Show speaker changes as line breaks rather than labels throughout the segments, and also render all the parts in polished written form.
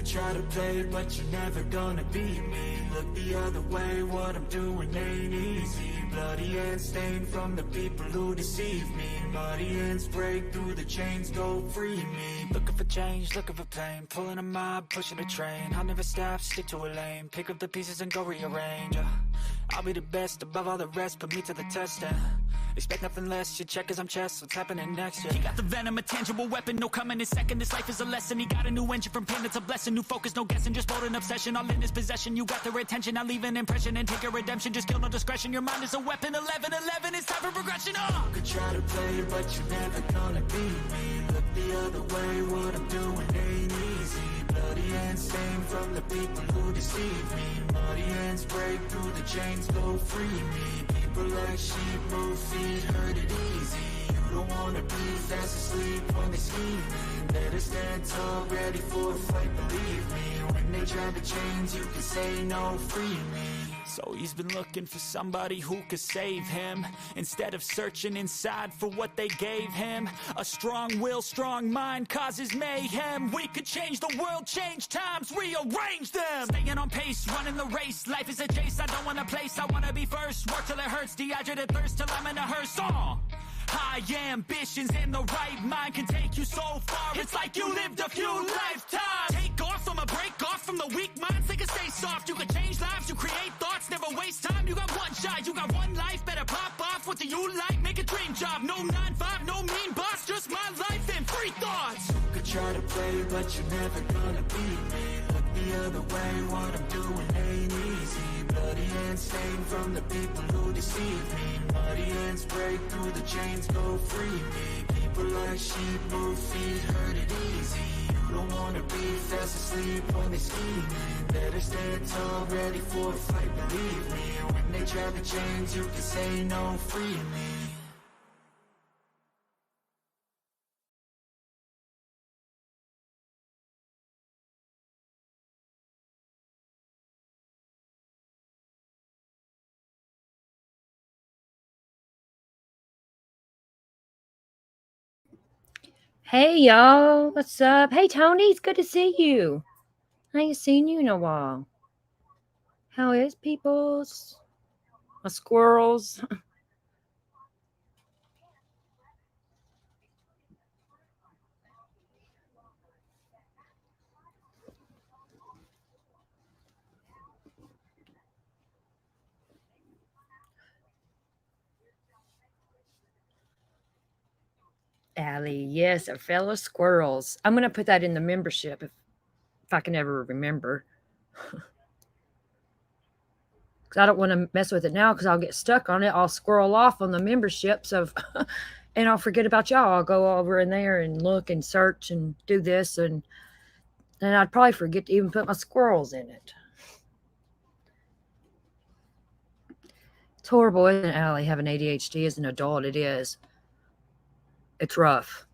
could try to play, but you're never gonna beat me. Look the other way, what I'm doing ain't easy. Bloody hands stained from the people who deceive me. Muddy hands break through the chains, go free me. Looking for change, looking for pain, pulling a mob, pushing a train. I'll never stop, stick to a lane, pick up the pieces and go rearrange. I'll be the best above all the rest, put me to the test and expect nothing less. You check as I'm chess, what's happening next? Yeah. He got the venom, a tangible weapon, no coming in second. This life is a lesson. He got a new engine from pain, it's a blessing. New focus, no guessing, just bold and obsession. All in his possession, you got their attention. I leave an impression and take a redemption. Just kill no discretion. Your mind is a weapon. 11-11, it's time for progression. You could try to play, but you're never gonna beat me. Look the other way, what I'm doing ain't easy. Bloody hands stained from the people who deceive me. Muddy hands break through the chains, go free me. People like sheep move feet, hurt it easy. You don't wanna be fast asleep when they scheme me. Better stand tall, ready for a fight, believe me. When they try to change, you can say no, free me. So he's been looking for somebody who could save him, instead of searching inside for what they gave him. A strong will, strong mind causes mayhem. We could change the world, change times, rearrange them. Staying on pace, running the race. Life is a chase, I don't want a place. I wanna be first, work till it hurts. Dehydrated thirst till I'm in a hearse. High ambitions and the right mind can take you so far. It's like you lived a few lifetimes. Take off, I'ma break off from the weak minds. They can stay soft, you can change lives, you create thoughts. Never waste time, you got one shot, you got one life. Better pop off, what do you like? Make a dream job, no 9-5, no mean boss. Just my life and free thoughts. You could try to play, but you're never gonna beat me. Look the other way, what I'm doing ain't easy. Bloody hands stained from the people who deceive me. Muddy hands break through the chains, go free me. People like sheep move feet, hurt it easy. You don't wanna be fast asleep when they scheming. Better stand tall, ready for a fight, believe me. When they try to change, you can say no, free me.
Hey y'all, what's up? Hey Tony, it's good to see you. I ain't seen you in a while. How is people's? My squirrels. Allie, yes, our fellow squirrels. I'm gonna put that in the membership if I can ever remember. Because I don't want to mess with it now because I'll get stuck on it. I'll squirrel off on the memberships of and I'll forget about y'all. I'll go over in there and look and search and do this and I'd probably forget to even put my squirrels in it. It's horrible, isn't it, Allie, having ADHD as an adult? It is. It's rough.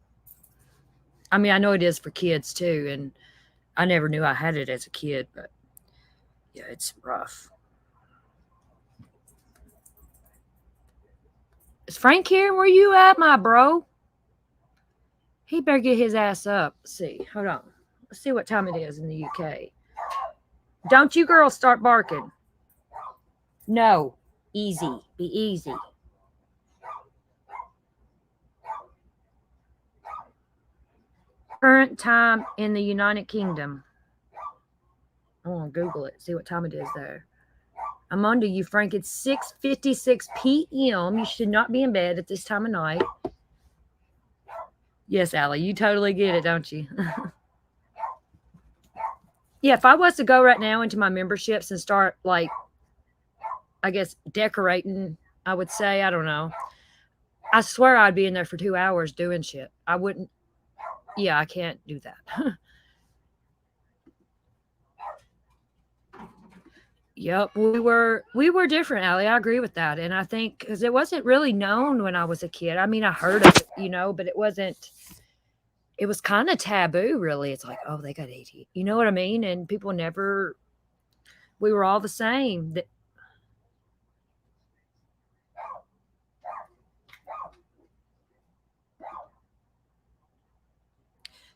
I mean, I know it is for kids too, and I never knew I had it as a kid, but yeah, it's rough. Is Frank here? Where you at, my bro? He better get his ass up. Let's see, hold on. Let's see what time it is in the UK. Don't you girls start barking. No, easy. Be easy. Current time in the United Kingdom. I want to Google it, see what time it is there. I'm on to you, Frank. It's 6:56 p.m. You should not be in bed at this time of night. Yes, Allie, you totally get it, don't you? Yeah, if I was to go right now into my memberships and start, like, I guess, decorating, I would say, I don't know. I swear I'd be in there for 2 hours doing shit. I wouldn't. Yeah, I can't do that. Yep, we were different, Allie. I agree with that, and I think because it wasn't really known when I was a kid. I mean, I heard of it, but it wasn't. It was kind of taboo, really. It's like, oh, they got ADHD, you know what I mean? And people never. We were all the same.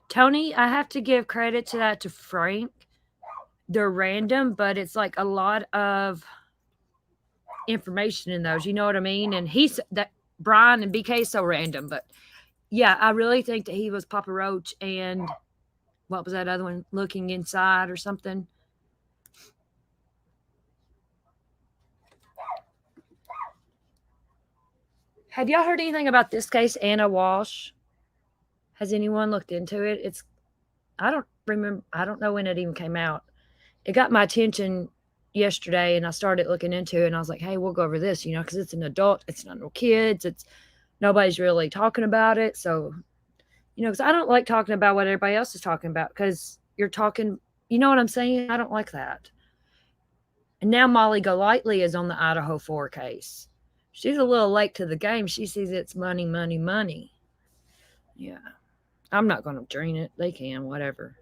Tony, I have to give credit to Frank. they're random, but it's like a lot of information in those. You know what I mean? And he's that Brian and BK is so random, but yeah, I really think that he was Papa Roach and what was that other one? Looking Inside or something. Have y'all heard anything about this case, Ana Walshe? Has anyone looked into it? It's I don't remember. I don't know when it even came out. It got my attention yesterday, and I started looking into it. And I was like, "Hey, we'll go over this," because it's an adult. It's not no kids. It's nobody's really talking about it. So, because I don't like talking about what everybody else is talking about because you're talking. You know what I'm saying? I don't like that. And now Molly Golightly is on the Idaho 4 case. She's a little late to the game. She sees it's money, money, money. Yeah. I'm not going to drain it. They can, whatever.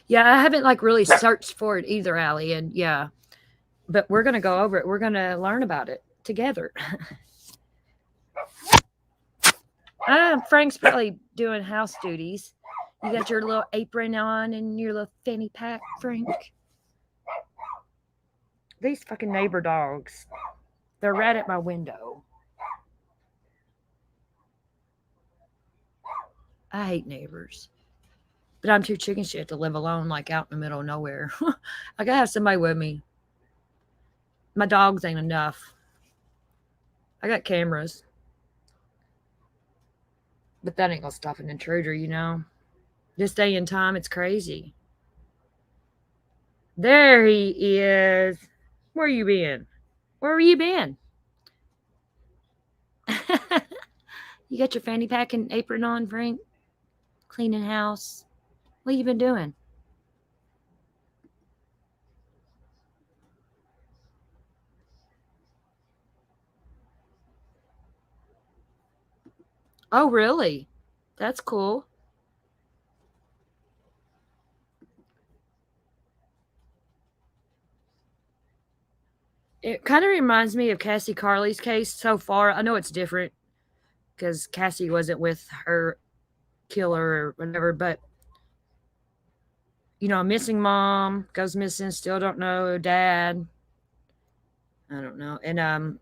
Yeah, I haven't like really searched for it either, Allie. And yeah, but we're going to go over it. We're going to learn about it together. Frank's probably doing house duties. You got your little apron on and your little fanny pack, Frank. These fucking neighbor dogs. They're right at my window. I hate neighbors. But I'm too chicken shit to live alone, like out in the middle of nowhere. I gotta have somebody with me. My dogs ain't enough. I got cameras. But that ain't gonna stop an intruder. This day and time, it's crazy. There he is. Where you been? Where you been? You got your fanny pack and apron on, Frank? Cleaning house. What you been doing? Oh, really? That's cool. It kind of reminds me of Cassie Carley's case so far. I know it's different because Cassie wasn't with her killer or whatever, but a missing mom goes missing, still don't know dad. I don't know. And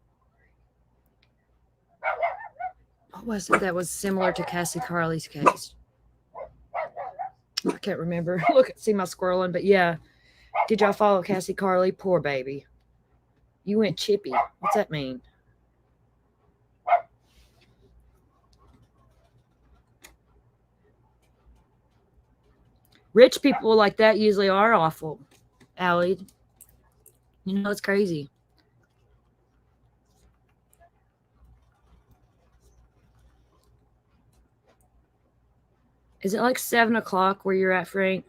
what was it that was similar to Cassie Carley's case? I can't remember. Look, see my squirreling, but yeah. Did y'all follow Cassie Carley? Poor baby. You went chippy. What's that mean? Rich people like that usually are awful, Allie. It's crazy. Is it like 7 o'clock where you're at, Frank?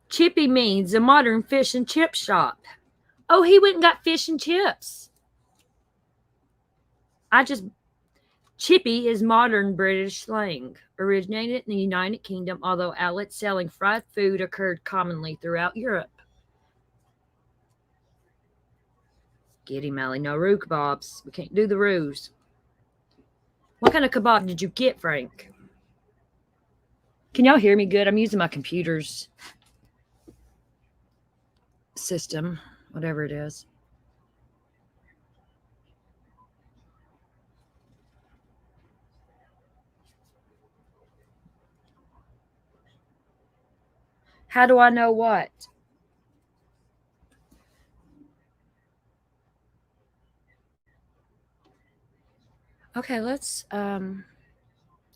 Chippy means a modern fish and chip shop. Oh, he went and got fish and chips. Chippy is modern British slang, originated in the United Kingdom, although outlets selling fried food occurred commonly throughout Europe. Get him, Allie. No roux kebabs. We can't do the roux. What kind of kebab did you get, Frank? Can y'all hear me good? I'm using my computer's system, whatever it is. How do I know what? Okay, let's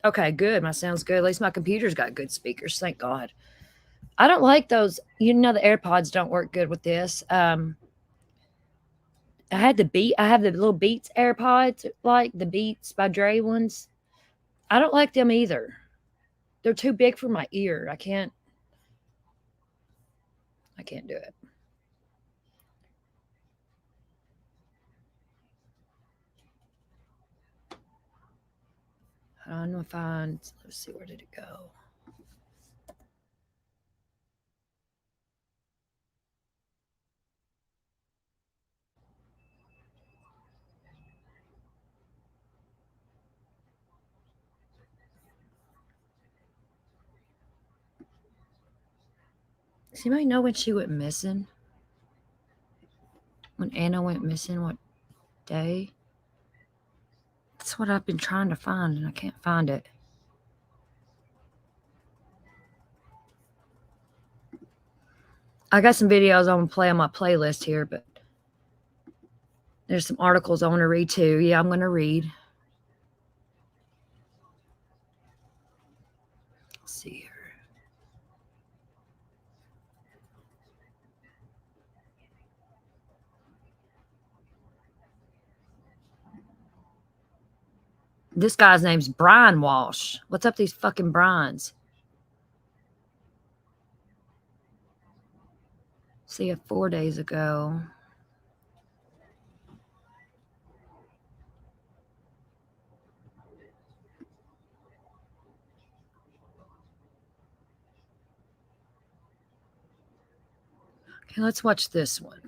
okay, good. My sound's good. At least my computer's got good speakers, thank God. I don't like those. The AirPods don't work good with this. I have the little Beats AirPods, like the Beats by Dre ones. I don't like them either. They're too big for my ear. I can't do it. I don't know if let's see, where did it go? Does anybody know when she went missing? When Anna went missing, what day? That's what I've been trying to find, and I can't find it. I got some videos I want to play on my playlist here, but there's some articles I want to read too. Yeah, I'm going to read. Let's see here. This guy's name's Brian Walsh. What's up these fucking Brians? See you 4 days ago. Okay, let's watch this one.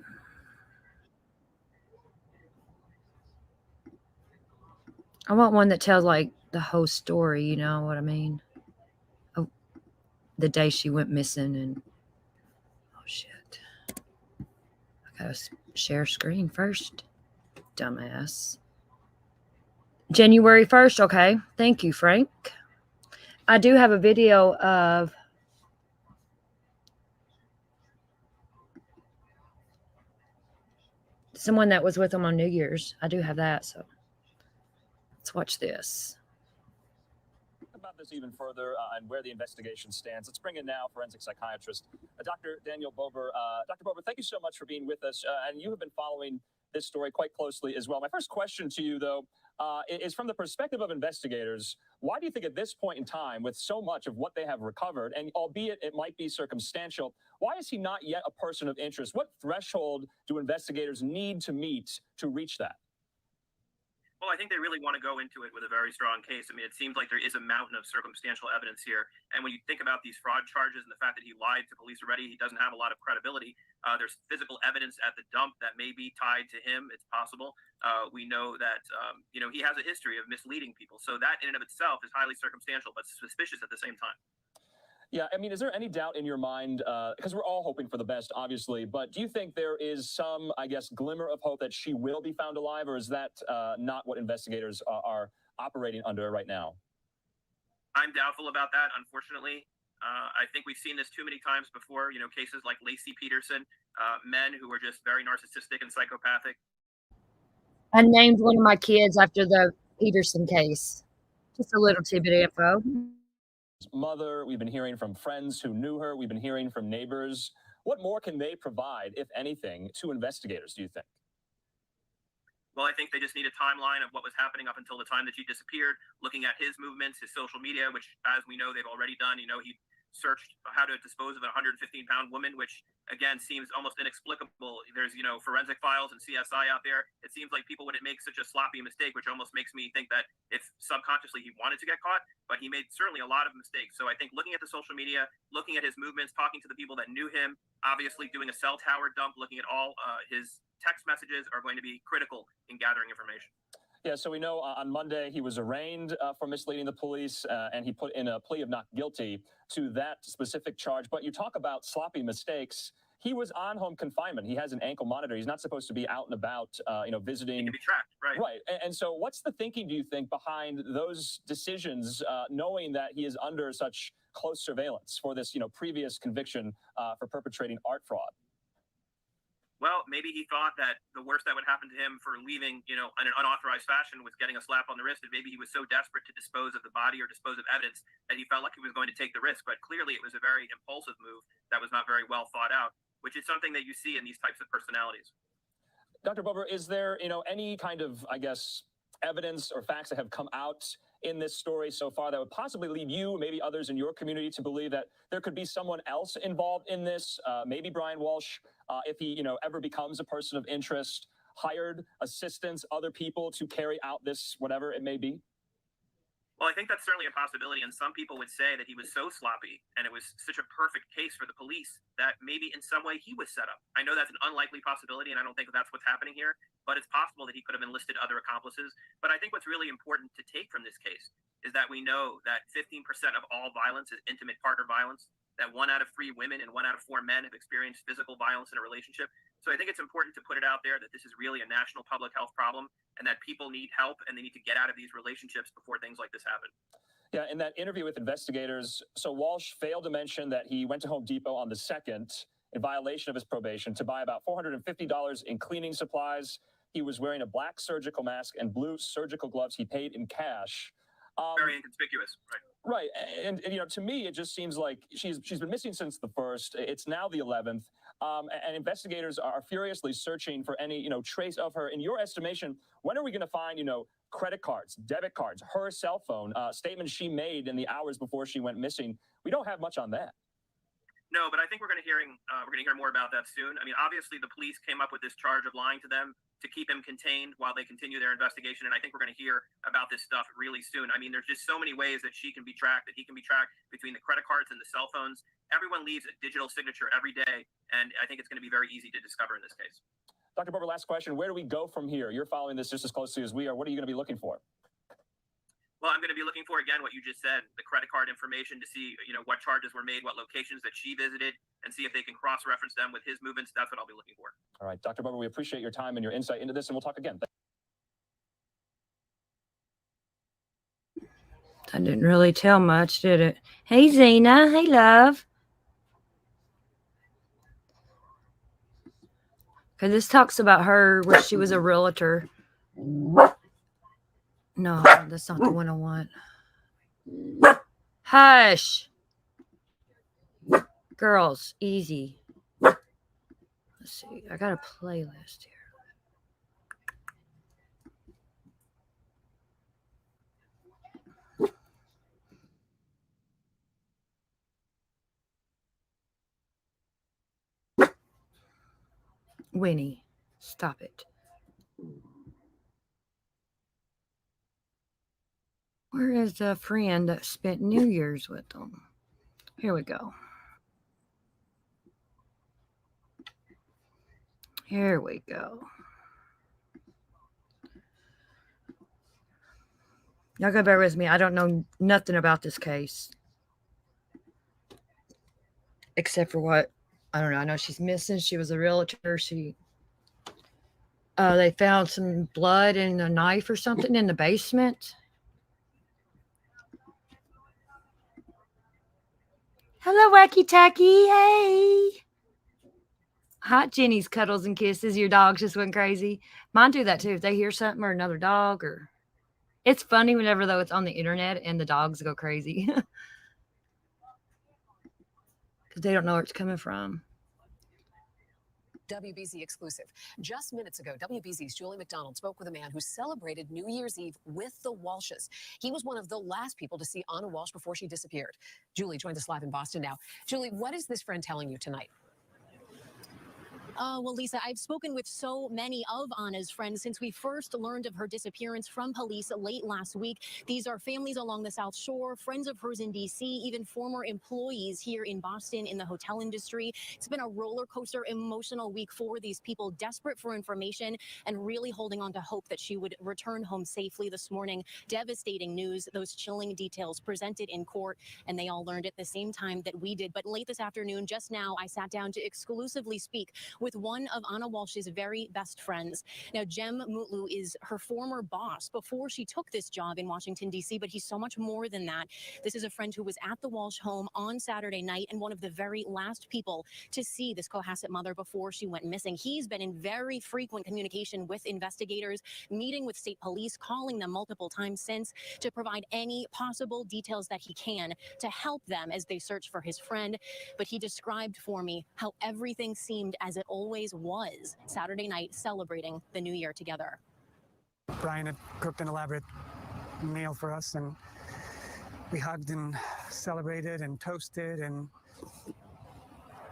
I want one that tells like the whole story, you know what I mean? Oh, the day she went missing and oh shit. I gotta share screen first. Dumbass. January 1st. Okay. Thank you, Frank. I do have a video of someone that was with him on New Year's. I do have that, so let's watch this.
About this even further and where the investigation stands. Let's bring in now forensic psychiatrist Dr. Daniel Bober. Dr. Bober, thank you so much for being with us, and you have been following this story quite closely as well. My first question to you, though, is from the perspective of investigators. Why do you think at this point in time, with so much of what they have recovered, and albeit it might be circumstantial, why is he not yet a person of interest? What threshold do investigators need to meet to reach that?
Well, I think they really want to go into it with a very strong case. I mean, it seems like there is a mountain of circumstantial evidence here. And when you think about these fraud charges and the fact that he lied to police already, he doesn't have a lot of credibility. There's physical evidence at the dump that may be tied to him. It's possible. We know that, he has a history of misleading people. So that in and of itself is highly circumstantial, but suspicious at the same time.
Yeah, I mean, is there any doubt in your mind, because we're all hoping for the best, obviously, but do you think there is some, I guess, glimmer of hope that she will be found alive, or is that not what investigators are operating under right now?
I'm doubtful about that, unfortunately. I think we've seen this too many times before, cases like Lacey Peterson, men who were just very narcissistic and psychopathic.
I named one of my kids after the Peterson case. Just a little tidbit info.
Mother, we've been hearing from friends who knew her, we've been hearing from neighbors. What more can they provide, if anything, to investigators, do you think?
Well, I think they just need a timeline of what was happening up until the time that she disappeared, looking at his movements, his social media, which, as we know, they've already done. He searched how to dispose of a 115-pound woman, which, again, seems almost inexplicable. There's, forensic files and CSI out there. It seems like people wouldn't make such a sloppy mistake, which almost makes me think that if subconsciously he wanted to get caught, but he made certainly a lot of mistakes. So I think looking at the social media, looking at his movements, talking to the people that knew him, obviously doing a cell tower dump, looking at all his text messages are going to be critical in gathering information.
Yeah, so we know on Monday he was arraigned for misleading the police, and he put in a plea of not guilty to that specific charge. But you talk about sloppy mistakes. He was on home confinement. He has an ankle monitor. He's not supposed to be out and about, visiting.
He can be tracked, right?
Right. And so what's the thinking, do you think, behind those decisions, knowing that he is under such close surveillance for this, previous conviction for perpetrating art fraud?
Well, maybe he thought that the worst that would happen to him for leaving, in an unauthorized fashion was getting a slap on the wrist. And maybe he was so desperate to dispose of the body or dispose of evidence that he felt like he was going to take the risk. But clearly it was a very impulsive move that was not very well thought out, which is something that you see in these types of personalities.
Dr. Bober, is there, any kind of, I guess, evidence or facts that have come out in this story so far that would possibly lead you, maybe others in your community, to believe that there could be someone else involved in this? Maybe Brian Walsh, if he, ever becomes a person of interest, hired assistants, other people to carry out this, whatever it may be?
Well, I think that's certainly a possibility. And some people would say that he was so sloppy and it was such a perfect case for the police that maybe in some way he was set up. I know that's an unlikely possibility, and I don't think that's what's happening here, but it's possible that he could have enlisted other accomplices. But I think what's really important to take from this case is that we know that 15% of all violence is intimate partner violence. that 1 out of 3 women and 1 out of 4 men have experienced physical violence in a relationship. So I think it's important to put it out there that this is really a national public health problem and that people need help and they need to get out of these relationships before things like this happen.
Yeah, in that interview with investigators, so Walshe failed to mention that he went to Home Depot on the 2nd in violation of his probation to buy about $450 in cleaning supplies. He was wearing a black surgical mask and blue surgical gloves. He paid in cash.
Very inconspicuous, right?
Right, and to me, it just seems like she's been missing since the 1st. It's now the 11th, and investigators are furiously searching for any trace of her. In your estimation, when are we going to find credit cards, debit cards, her cell phone, statements she made in the hours before she went missing? We don't have much on that.
No, but I think we're going to hear more about that soon. I mean, obviously, the police came up with this charge of lying to them to keep him contained while they continue their investigation, and I think we're going to hear about this stuff really soon. I mean, there's just so many ways that she can be tracked, that he can be tracked between the credit cards and the cell phones. Everyone leaves a digital signature every day, and I think it's going to be very easy to discover in this case.
Dr. Barber, last question. Where do we go from here? You're following this just as closely as we are. What are you going to be looking for?
Well, I'm going to be looking for, again, what you just said, the credit card information to see, what charges were made, what locations that she visited, and see if they can cross-reference them with his movements. That's what I'll be looking for. All
right, Dr. Barber, we appreciate your time and your insight into this, and we'll talk again.
That didn't really tell much, did it? Hey, Zena. Hey, love. Okay, this talks about her where she was a realtor. No, that's not the one I want. Hush. Girls, easy. Let's see. I got a playlist here. Winnie, stop it. Where is the friend that spent New Year's with them? Here we go. Here we go. Y'all gotta bear with me. I don't know nothing about this case. Except for what? I don't know. I know she's missing. She was a realtor. They found some blood and a knife or something in the basement. Hello, Wacky Tacky. Hey. Hot Jenny's cuddles and kisses. Your dogs just went crazy. Mine do that too. If they hear something or another dog or... It's funny whenever, though, it's on the internet and the dogs go crazy. Because they don't know where it's coming from.
WBZ exclusive. Just minutes ago, WBZ's Julie McDonald spoke with a man who celebrated New Year's Eve with the Walshes. He was one of the last people to see Ana Walshe before she disappeared. Julie joins us live in Boston now. Julie, what is this friend telling you tonight?
Well, Lisa, I've spoken with so many of Ana's friends since we first learned of her disappearance from police late last week. These are families along the South Shore, friends of hers in D.C., even former employees here in Boston in the hotel industry. It's been a roller coaster, emotional week for these people, desperate for information and really holding on to hope that she would return home safely this morning. Devastating news, those chilling details presented in court, and they all learned at the same time that we did. But late this afternoon, just now, I sat down to exclusively speak with one of Ana Walshe's very best friends. Now, Jem Mutlu is her former boss before she took this job in Washington, D.C., but he's so much more than that. This is a friend who was at the Walshe home on Saturday night and one of the very last people to see this Cohasset mother before she went missing. He's been in very frequent communication with investigators, meeting with state police, calling them multiple times since to provide any possible details that he can to help them as they search for his friend. But he described for me how everything seemed as it always was Saturday night, celebrating the new year together.
Brian had cooked an elaborate meal for us, and we hugged and celebrated and toasted and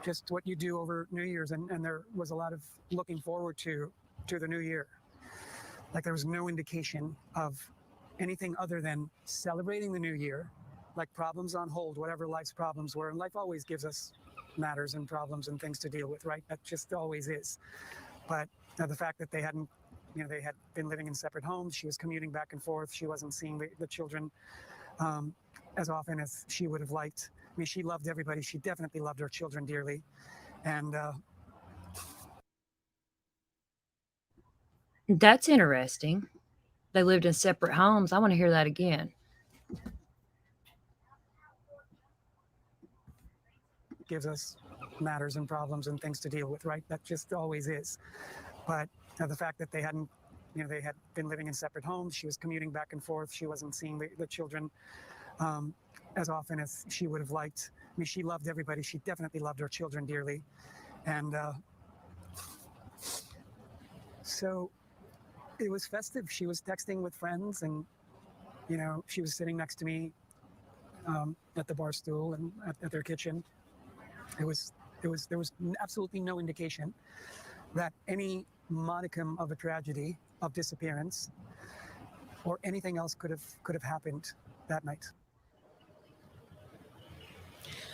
just what you do over New Year's. And there was a lot of looking forward to the new year. Like there was no indication of anything other than celebrating the new year, like problems on hold, whatever life's problems were. And life always gives us matters and problems and things to deal with, right? That just always is. But the fact that they hadn't, they had been living in separate homes. She was commuting back and forth. She wasn't seeing the children as often as she would have liked. I mean, she loved everybody. She definitely loved her children dearly. And
That's interesting. They lived in separate homes. I want to hear that again.
gives us matters and problems and things to deal with, right? That just always is. But the fact that they hadn't, they had been living in separate homes. She was commuting back and forth. She wasn't seeing the children as often as she would have liked. I mean, she loved everybody. She definitely loved her children dearly. And so it was festive. She was texting with friends, and, she was sitting next to me at the bar stool and at their kitchen. There was absolutely no indication that any modicum of a tragedy of disappearance or anything else could have happened that night.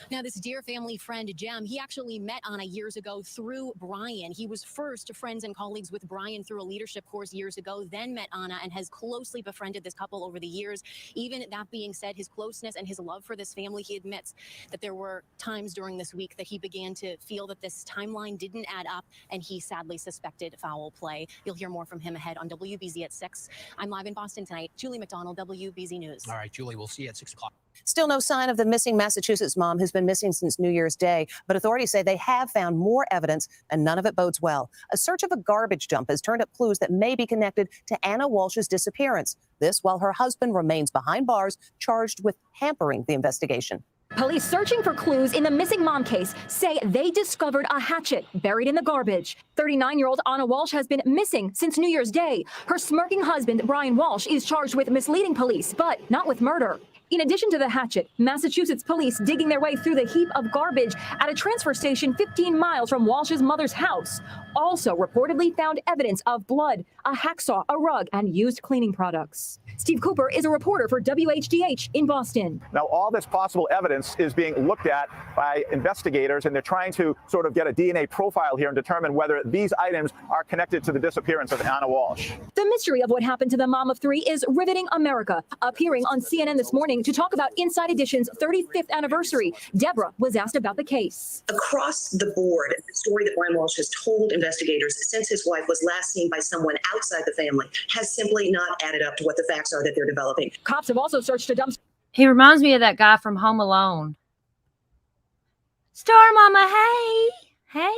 Now, this dear family friend, Jem, he actually met Ana years ago through Brian. He was first friends and colleagues with Brian through a leadership course years ago, then met Ana and has closely befriended this couple over the years. Even that being said, his closeness and his love for this family, he admits that there were times during this week that he began to feel that this timeline didn't add up, and he sadly suspected foul play. You'll hear more from him ahead on WBZ at 6. I'm live in Boston tonight. Julie McDonald, WBZ News.
All right, Julie, we'll see you at 6 o'clock.
Still no sign of the missing Massachusetts mom who's been missing since New Year's Day, but authorities say they have found more evidence and none of it bodes well. A search of a garbage dump has turned up clues that may be connected to Ana Walshe's disappearance. This while her husband remains behind bars, charged with hampering the investigation.
Police searching for clues in the missing mom case say they discovered a hatchet buried in the garbage. 39-year-old Ana Walshe has been missing since New Year's Day. Her smirking husband, Brian Walsh, is charged with misleading police, but not with murder. In addition to the hatchet, Massachusetts police digging their way through the heap of garbage at a transfer station 15 miles from Walsh's mother's house also reportedly found evidence of blood, a hacksaw, a rug, and used cleaning products. Steve Cooper is a reporter for WHDH in Boston.
Now, all this possible evidence is being looked at by investigators, and they're trying to sort of get a DNA profile here and determine whether these items are connected to the disappearance of Ana Walshe.
The mystery of what happened to the mom of three is riveting America. Appearing on CNN this morning to talk about Inside Edition's 35th anniversary, Deborah was asked about the case.
Across the board, the story that Brian Walsh has told investigators since his wife was last seen by someone outside the family has simply not added up to what the facts are that they're developing.
Cops have also searched a dumpster.
He reminds me of that guy from Home Alone. Star Mama, hey.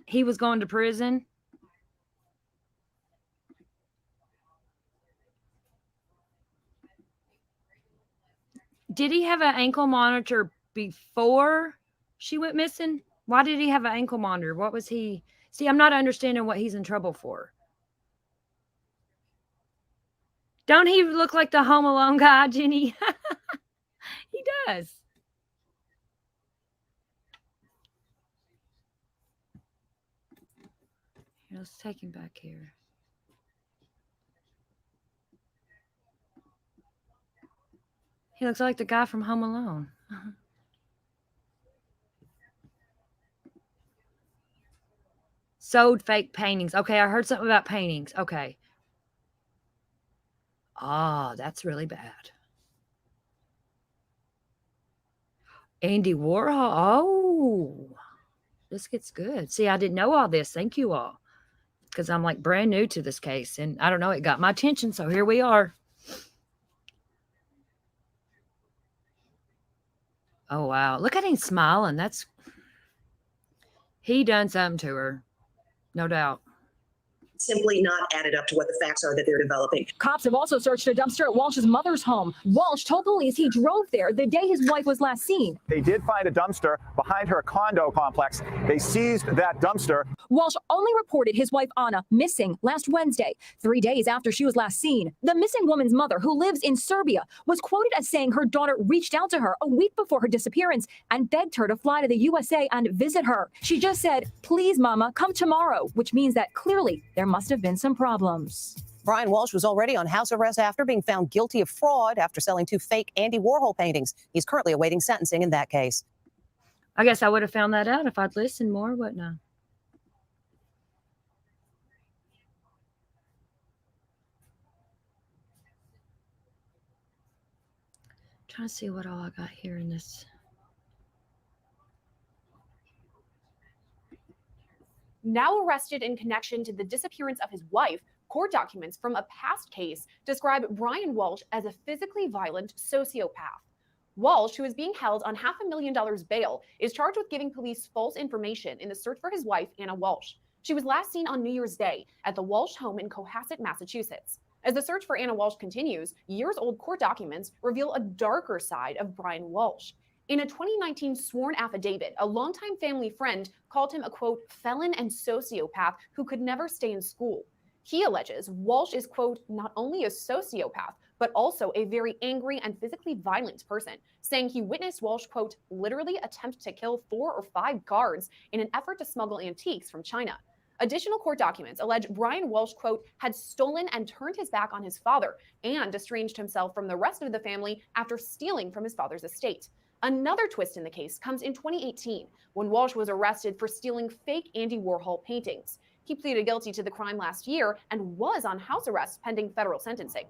He was going to prison. Did he have an ankle monitor before she went missing? Why did he have an ankle monitor? What was he? See, I'm not understanding what he's in trouble for. Don't he look like the Home Alone guy, Jenny? He does. Here, let's take him back here. He looks like the guy from Home Alone. Sold fake paintings. Okay, I heard something about paintings. Okay. Oh, that's really bad. Andy Warhol. Oh, this gets good. See, I didn't know all this. Thank you all. Because I'm like brand new to this case. And I don't know, it got my attention. So here we are. Oh, wow. Look at him smiling. He done something to her. No doubt.
Simply not added up to what the facts are that they're developing.
Cops have also searched a dumpster at Walsh's mother's home. Walsh told police he drove there the day his wife was last seen.
They did find a dumpster behind her condo complex. They seized that dumpster.
Walsh only reported his wife Ana missing last Wednesday, 3 days after she was last seen. The missing woman's mother, who lives in Serbia, was quoted as saying her daughter reached out to her a week before her disappearance and begged her to fly to the USA and visit her. She just said, "Please, Mama, come tomorrow," which means that clearly there must have been some problems.
Brian Walsh was already on house arrest after being found guilty of fraud after selling 2 fake Andy Warhol paintings. He's currently awaiting sentencing in that case.
I guess I would have found that out if I'd listened more, wouldn't I? trying to see what all I got here in this.
Now arrested in connection to the disappearance of his wife, court documents from a past case describe Brian Walshe as a physically violent sociopath. Walshe, who is being held on $500,000 bail, is charged with giving police false information in the search for his wife, Ana Walshe. She was last seen on New Year's Day at the Walshe home in Cohasset, Massachusetts. As the search for Ana Walshe continues, years-old court documents reveal a darker side of Brian Walshe. In a 2019 sworn affidavit, a longtime family friend called him a, quote, felon and sociopath who could never stay in school. He alleges Walshe is, quote, not only a sociopath, but also a very angry and physically violent person, saying he witnessed Walshe, quote, literally attempt to kill 4 or 5 guards in an effort to smuggle antiques from China. Additional court documents allege Brian Walshe, quote, had stolen and turned his back on his father and estranged himself from the rest of the family after stealing from his father's estate. Another twist in the case comes in 2018, when Walshe was arrested for stealing fake Andy Warhol paintings. He pleaded guilty to the crime last year and was on house arrest pending federal sentencing.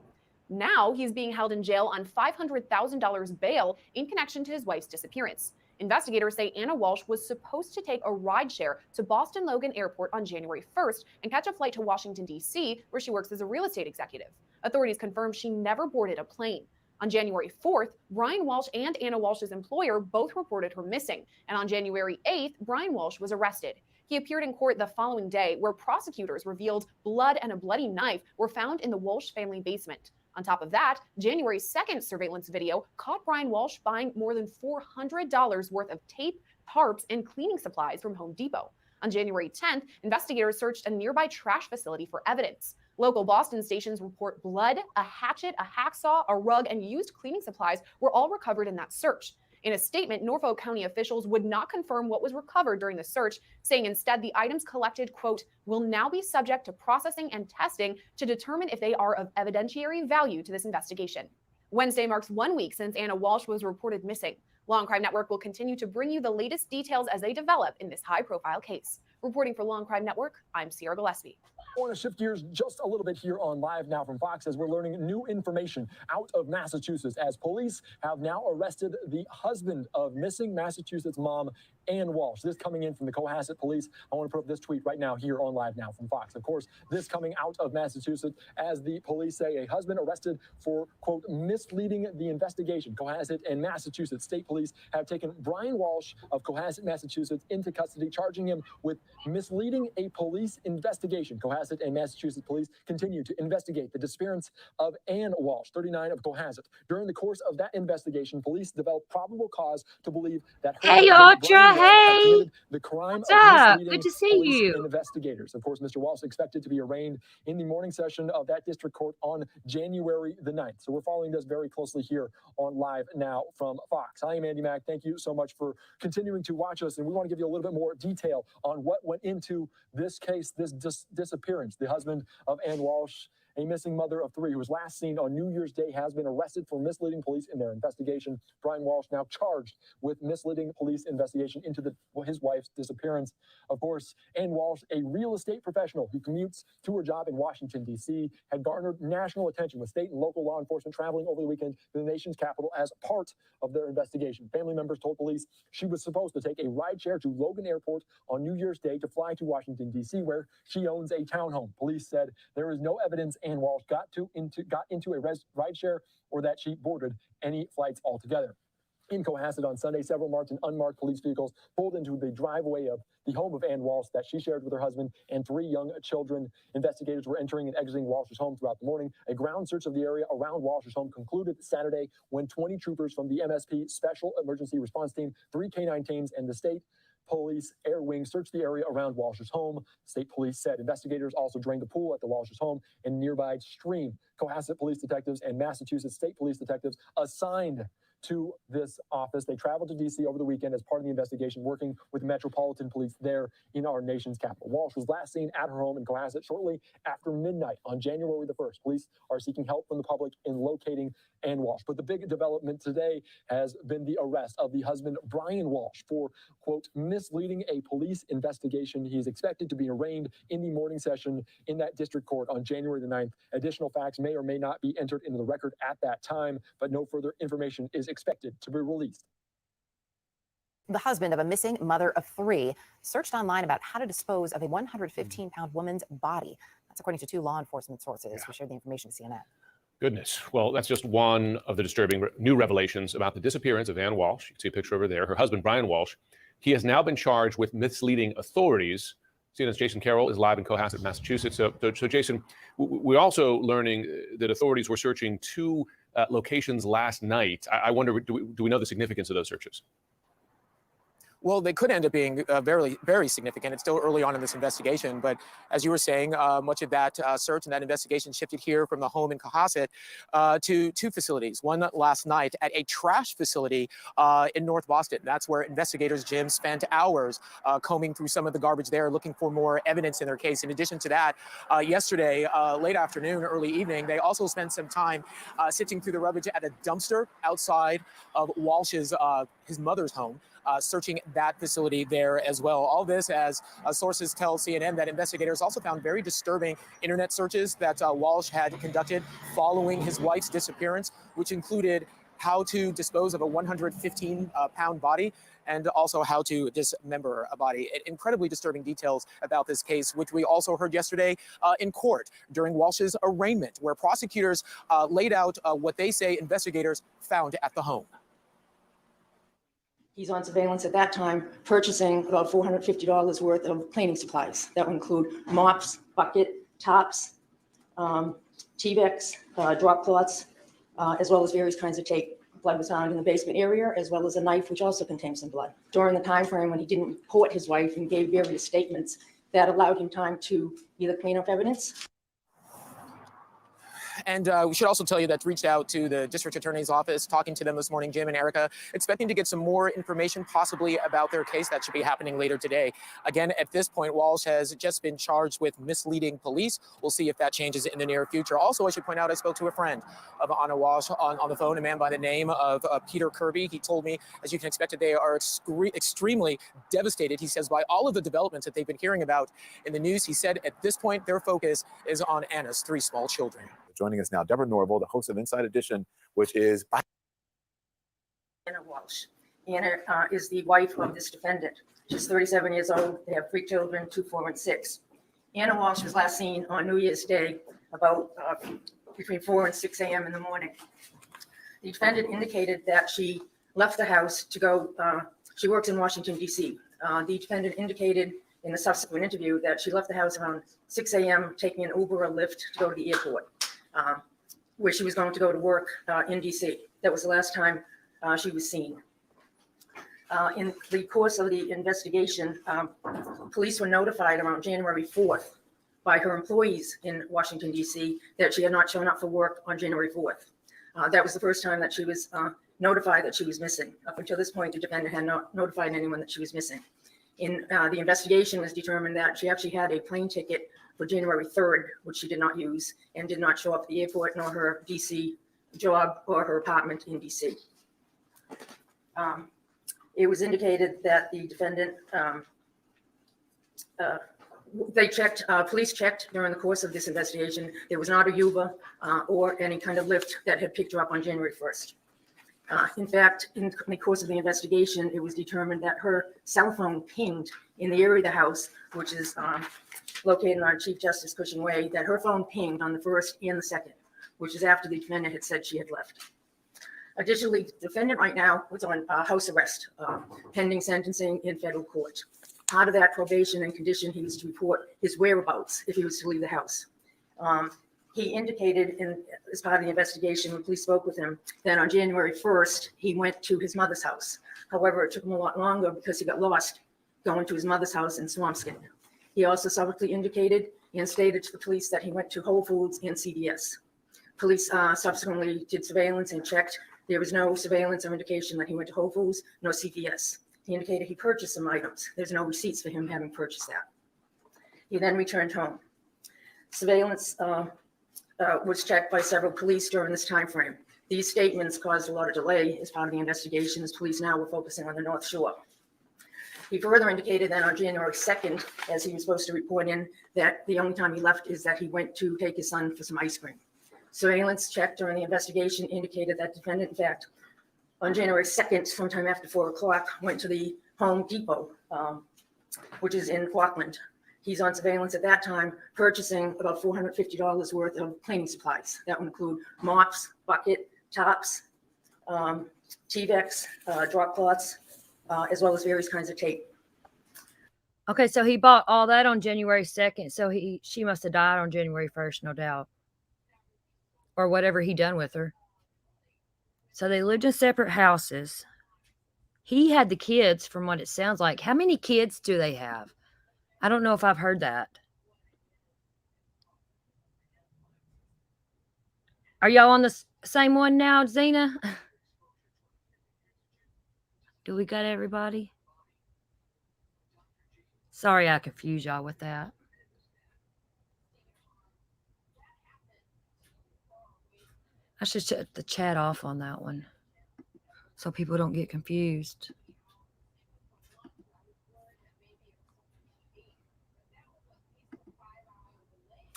Now he's being held in jail on $500,000 bail in connection to his wife's disappearance. Investigators say Ana Walshe was supposed to take a rideshare to Boston Logan Airport on January 1st and catch a flight to Washington, D.C., where she works as a real estate executive. Authorities confirmed she never boarded a plane. On January 4th, Brian Walshe and Ana Walshe's employer both reported her missing, and on January 8th, Brian Walshe was arrested. He appeared in court the following day, where prosecutors revealed blood and a bloody knife were found in the Walshe family basement. On top of that, January 2nd surveillance video caught Brian Walshe buying more than $400 worth of tape, tarps, and cleaning supplies from Home Depot. On January 10th, investigators searched a nearby trash facility for evidence. Local Boston stations report blood, a hatchet, a hacksaw, a rug, and used cleaning supplies were all recovered in that search. In a statement, Norfolk County officials would not confirm what was recovered during the search, saying instead the items collected, quote, will now be subject to processing and testing to determine if they are of evidentiary value to this investigation. Wednesday marks 1 week since Ana Walshe was reported missing. Law and Crime Network will continue to bring you the latest details as they develop in this high-profile case. Reporting for Law and Crime Network, I'm Sierra Gillespie.
I want to shift gears just a little bit here on Live Now from Fox as we're learning new information out of Massachusetts as police have now arrested the husband of missing Massachusetts mom, Ana Walshe. This coming in from the Cohasset police. I want to put up this tweet right now here on Live Now from Fox. Of course, this coming out of Massachusetts as the police say a husband arrested for, quote, misleading the investigation. Cohasset and Massachusetts State Police have taken Brian Walshe of Cohasset, Massachusetts into custody, charging him with misleading a police investigation. Cohasset and Massachusetts police continue to investigate the disappearance of Ana Walshe, 39, of Cohasset. During the course of that investigation, police developed probable cause to believe that her
Hey,
husband,
Audra,
Brian Walshe, had
hey!
committed the crime
What's
of
up?
misleading
Good to see
police
you.
investigators. Of course, Mr. Walshe expected to be arraigned in the morning session of that district court on January the 9th. So we're following this very closely here on Live Now from Fox. I am Andy Mack. Thank you so much for continuing to watch us. And we want to give you a little bit more detail on what went into this case, this disappearance. The husband of Ana Walshe, a missing mother of 3 who was last seen on New Year's Day, has been arrested for misleading police in their investigation. Brian Walshe now charged with misleading police investigation into his wife's disappearance. Of course, Ana Walshe, a real estate professional who commutes to her job in Washington, D.C., had garnered national attention with state and local law enforcement traveling over the weekend to the nation's capital as part of their investigation. Family members told police she was supposed to take a rideshare to Logan Airport on New Year's Day to fly to Washington, D.C., where she owns a townhome. Police said there is no evidence Ana Walshe got into a rideshare or that she boarded any flights altogether. In Cohasset on Sunday, several marked and unmarked police vehicles pulled into the driveway of the home of Ana Walshe that she shared with her husband and 3 young children. Investigators were entering and exiting Walshe's home throughout the morning. A ground search of the area around Walshe's home concluded Saturday when 20 troopers from the MSP Special Emergency Response Team, 3 K-9 teams, and the state police air wing searched the area around Walshe's home. State police said investigators also drained the pool at the Walshe's home and nearby stream. Cohasset police detectives and Massachusetts State police detectives assigned to this office. They traveled to D.C. over the weekend as part of the investigation, working with Metropolitan Police there in our nation's capital. Walshe was last seen at her home in Cohasset shortly after midnight on January the 1st. Police are seeking help from the public in locating Ana Walshe. But the big development today has been the arrest of the husband, Brian Walshe, for, quote, misleading a police investigation. He is expected to be arraigned in the morning session in that district court on January the 9th. Additional facts may or may not be entered into the record at that time, but no further information is expected to be released.
The husband of a missing mother of 3 searched online about how to dispose of a 115-pound woman's body. That's according to 2 law enforcement sources who shared the information to CNN.
Goodness. Well, that's just one of the disturbing new revelations about the disappearance of Ana Walshe. You can see a picture over there. Her husband, Brian Walshe, he has now been charged with misleading authorities. CNN's Jason Carroll is live in Cohasset, Massachusetts. So Jason, we're also learning that authorities were searching 2 locations last night. I wonder, do we know the significance of those searches?
Well, they could end up being very, very significant. It's still early on in this investigation, but as you were saying, much of that search and that investigation shifted here from the home in Cohasset to 2 facilities. One last night at a trash facility in North Boston. That's where investigators, Jim, spent hours combing through some of the garbage there, looking for more evidence in their case. In addition to that, yesterday, late afternoon, early evening, they also spent some time sifting through the rubbish at a dumpster outside of Walsh's, his mother's home. Searching that facility there as well. All this as sources tell CNN that investigators also found very disturbing internet searches that Walshe had conducted following his wife's disappearance, which included how to dispose of a 115-pound body and also how to dismember a body. Incredibly disturbing details about this case, which we also heard yesterday in court during Walsh's arraignment, where prosecutors laid out what they say investigators found at the home.
He's on surveillance at that time, purchasing about $450 worth of cleaning supplies. That would include mops, bucket, tops, T-Vex, drop cloths, as well as various kinds of tape. Blood was found in the basement area, as well as a knife, which also contained some blood. During the time frame when he didn't report his wife and gave various statements, that allowed him time to either clean up evidence.
And we should also tell you that reached out to the district attorney's office, talking to them this morning, Jim and Erica, expecting to get some more information possibly about their case. That should be happening later today. Again, at this point, Walshe has just been charged with misleading police. We'll see if that changes in the near future. Also, I should point out, I spoke to a friend of Ana Walshe on the phone, a man by the name of Peter Kirby. He told me, as you can expect, that they are extremely devastated. He says, by all of the developments that they've been hearing about in the news, he said at this point, their focus is on Ana's 3 small children.
Joining us now, Deborah Norville, the host of Inside Edition, which is
Ana Walshe. Ana is the wife of this defendant. She's 37 years old. They have 3 children, 2, 4, and 6. Ana Walshe was last seen on New Year's Day about between 4 and 6 a.m. in the morning. The defendant indicated that she left the house to go, she works in Washington, D.C. The defendant indicated in the subsequent interview that she left the house around 6 a.m., taking an Uber or Lyft to go to the airport, where she was going to go to work in D.C. That was the last time she was seen. In the course of the investigation, police were notified around January 4th by her employees in Washington, D.C. that she had not shown up for work on January 4th. That was the first time that she was notified that she was missing. Up until this point, the defendant had not notified anyone that she was missing. In the investigation, was determined that she actually had a plane ticket for January 3rd, which she did not use and did not show up at the airport, nor her DC job or her apartment in DC. It was indicated that the defendant, police checked during the course of this investigation. There was not a Uber or any kind of Lyft that had picked her up on January 1st. In fact, in the course of the investigation, it was determined that her cell phone pinged in the area of the house, which is located on Chief Justice Cushing Way, that her phone pinged on the 1st and the 2nd, which is after the defendant had said she had left. Additionally, the defendant right now was on house arrest, pending sentencing in federal court. Part of that probation and condition, he was to report his whereabouts if he was to leave the house. He indicated as part of the investigation, when police spoke with him, that on January 1st, he went to his mother's house. However, it took him a lot longer because he got lost going to his mother's house in Swampscott. He also subsequently indicated and stated to the police that he went to Whole Foods and CVS. Police subsequently did surveillance and checked. There was no surveillance or indication that he went to Whole Foods, no CVS. He indicated he purchased some items. There's no receipts for him having purchased that. He then returned home. Surveillance was checked by several police during this time frame. These statements caused a lot of delay as part of the investigation, as police now were focusing on the North Shore. He further indicated that on January 2nd, as he was supposed to report in, that the only time he left is that he went to take his son for some ice cream. Surveillance checked during the investigation indicated that defendant, in fact, on January 2nd, sometime after 4 o'clock, went to the Home Depot, which is in Auckland. He's on surveillance at that time, purchasing about $450 worth of cleaning supplies. That would include mops, bucket, tops, T-Vex, drop cloths, as well as various kinds of tape.
Okay, so he bought all that on January 2nd. So she must have died on January 1st, no doubt. Or whatever he done with her. So they lived in separate houses. He had the kids, from what it sounds like. How many kids do they have? I don't know if I've heard that. Are y'all on the same one now, Zena? Do we got everybody? Sorry I confused y'all with that. I should shut the chat off on that one so people don't get confused.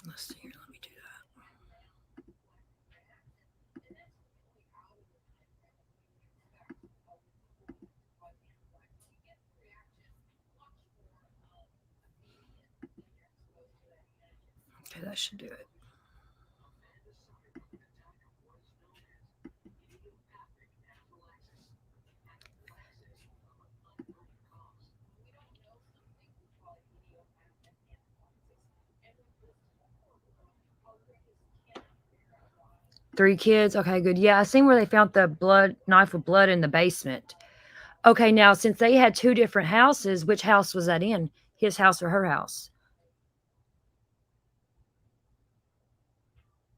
Let's see here. Let me do that. Okay, that should do it. Three kids. Okay, good. Yeah, I seen where they found the knife with blood in the basement. Okay, now since they had two different houses, which house was that in? His house or her house?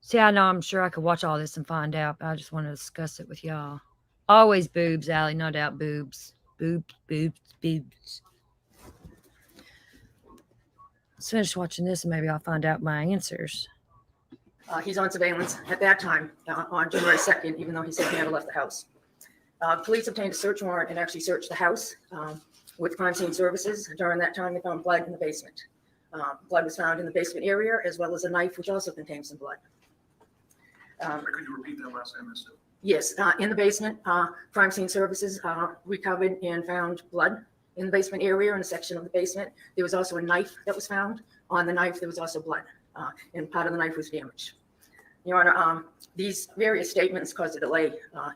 See, I know I'm sure I could watch all this and find out, but I just want to discuss it with y'all. Always boobs, Allie, no doubt boobs. Boobs, boobs, boobs. Let's finish watching this and maybe I'll find out my answers.
He's on surveillance at that time on January 2nd, even though he said he never left the house. Police obtained a search warrant and actually searched the house with crime scene services. During that time, they found blood in the basement. Blood was found in the basement area, as well as a knife, which also contained some blood.
Could you repeat that last time?
Yes, in the basement, crime scene services recovered and found blood in the basement area, in a section of the basement. There was also a knife that was found. On the knife, there was also blood, and part of the knife was damaged. Your Honor, these various statements caused a delay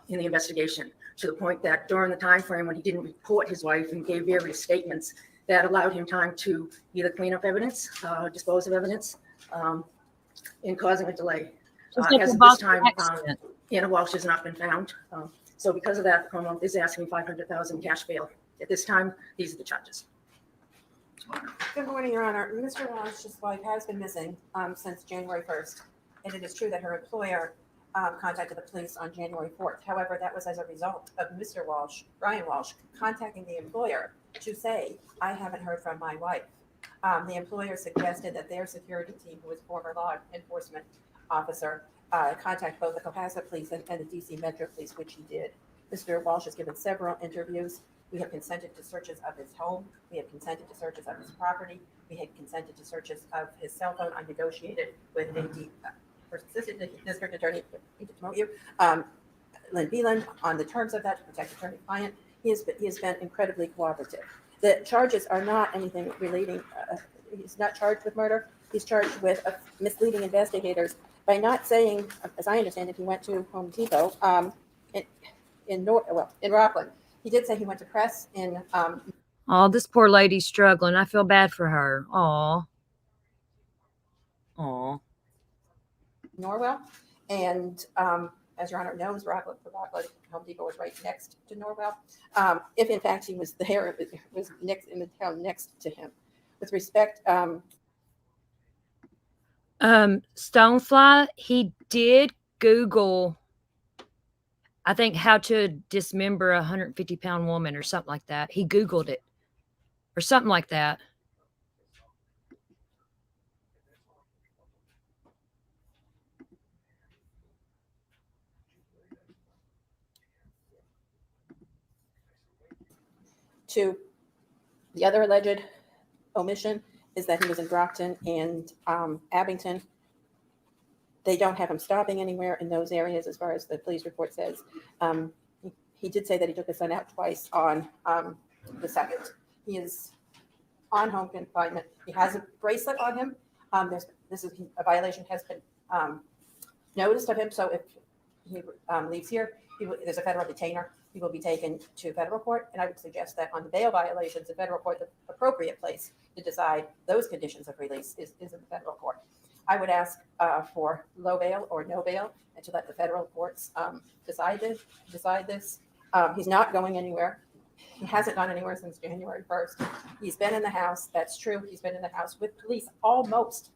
in the investigation, to the point that during the time frame when he didn't report his wife and gave various statements, that allowed him time to either clean up evidence, dispose of evidence, in causing a delay. As of this time, Ana Walshe has not been found. So because of that, the criminal is asking $500,000 cash bail. At this time, these are the charges.
Good morning, Your Honor. Mr. Walsh's wife has been missing since January 1st, and it is true that her employer contacted the police on January 4th. However, that was as a result of Mr. Walshe, Brian Walshe, contacting the employer to say, I haven't heard from my wife. The employer suggested that their security team, who was former law enforcement officer, contact both the Cohasset Police and the DC Metro Police, which he did. Mr. Walshe has given several interviews. We have consented to searches of his home. We have consented to searches of his property. We had consented to searches of his cell phone. I negotiated with the Assistant District Attorney, to promote you, Lynn Beeland, on the terms of that to protect attorney-client. He has been incredibly cooperative. The charges are not anything relating. He's not charged with murder. He's charged with misleading investigators by not saying, as I understand it, he went to Home Depot in Rockland. He did say he went to press in.
Oh, this poor lady's struggling. I feel bad for her. Aw.
Norwell, and as Your Honor knows, Rockland, Home Depot was right next to Norwell. If in fact he was there, it was next in the town next to him. With respect,
Stonefly, he did Google, I think, how to dismember a 150-pound woman or something like that. He Googled it or something like that.
to the other alleged omission is that he was in Brockton and Abington. They don't have him stopping anywhere in those areas, as far as the police report says. He did say that he took his son out twice on the 2nd. He is on home confinement. He has a bracelet on him. A violation has been noticed of him. So if he leaves here, there's a federal detainer. He will be taken to federal court. And I would suggest that on the bail violations, the federal court, the appropriate place to decide those conditions of release is in the federal court. I would ask for low bail or no bail and to let the federal courts decide this. He's not going anywhere. He hasn't gone anywhere since January 1st. He's been in the house. That's true. He's been in the house with police almost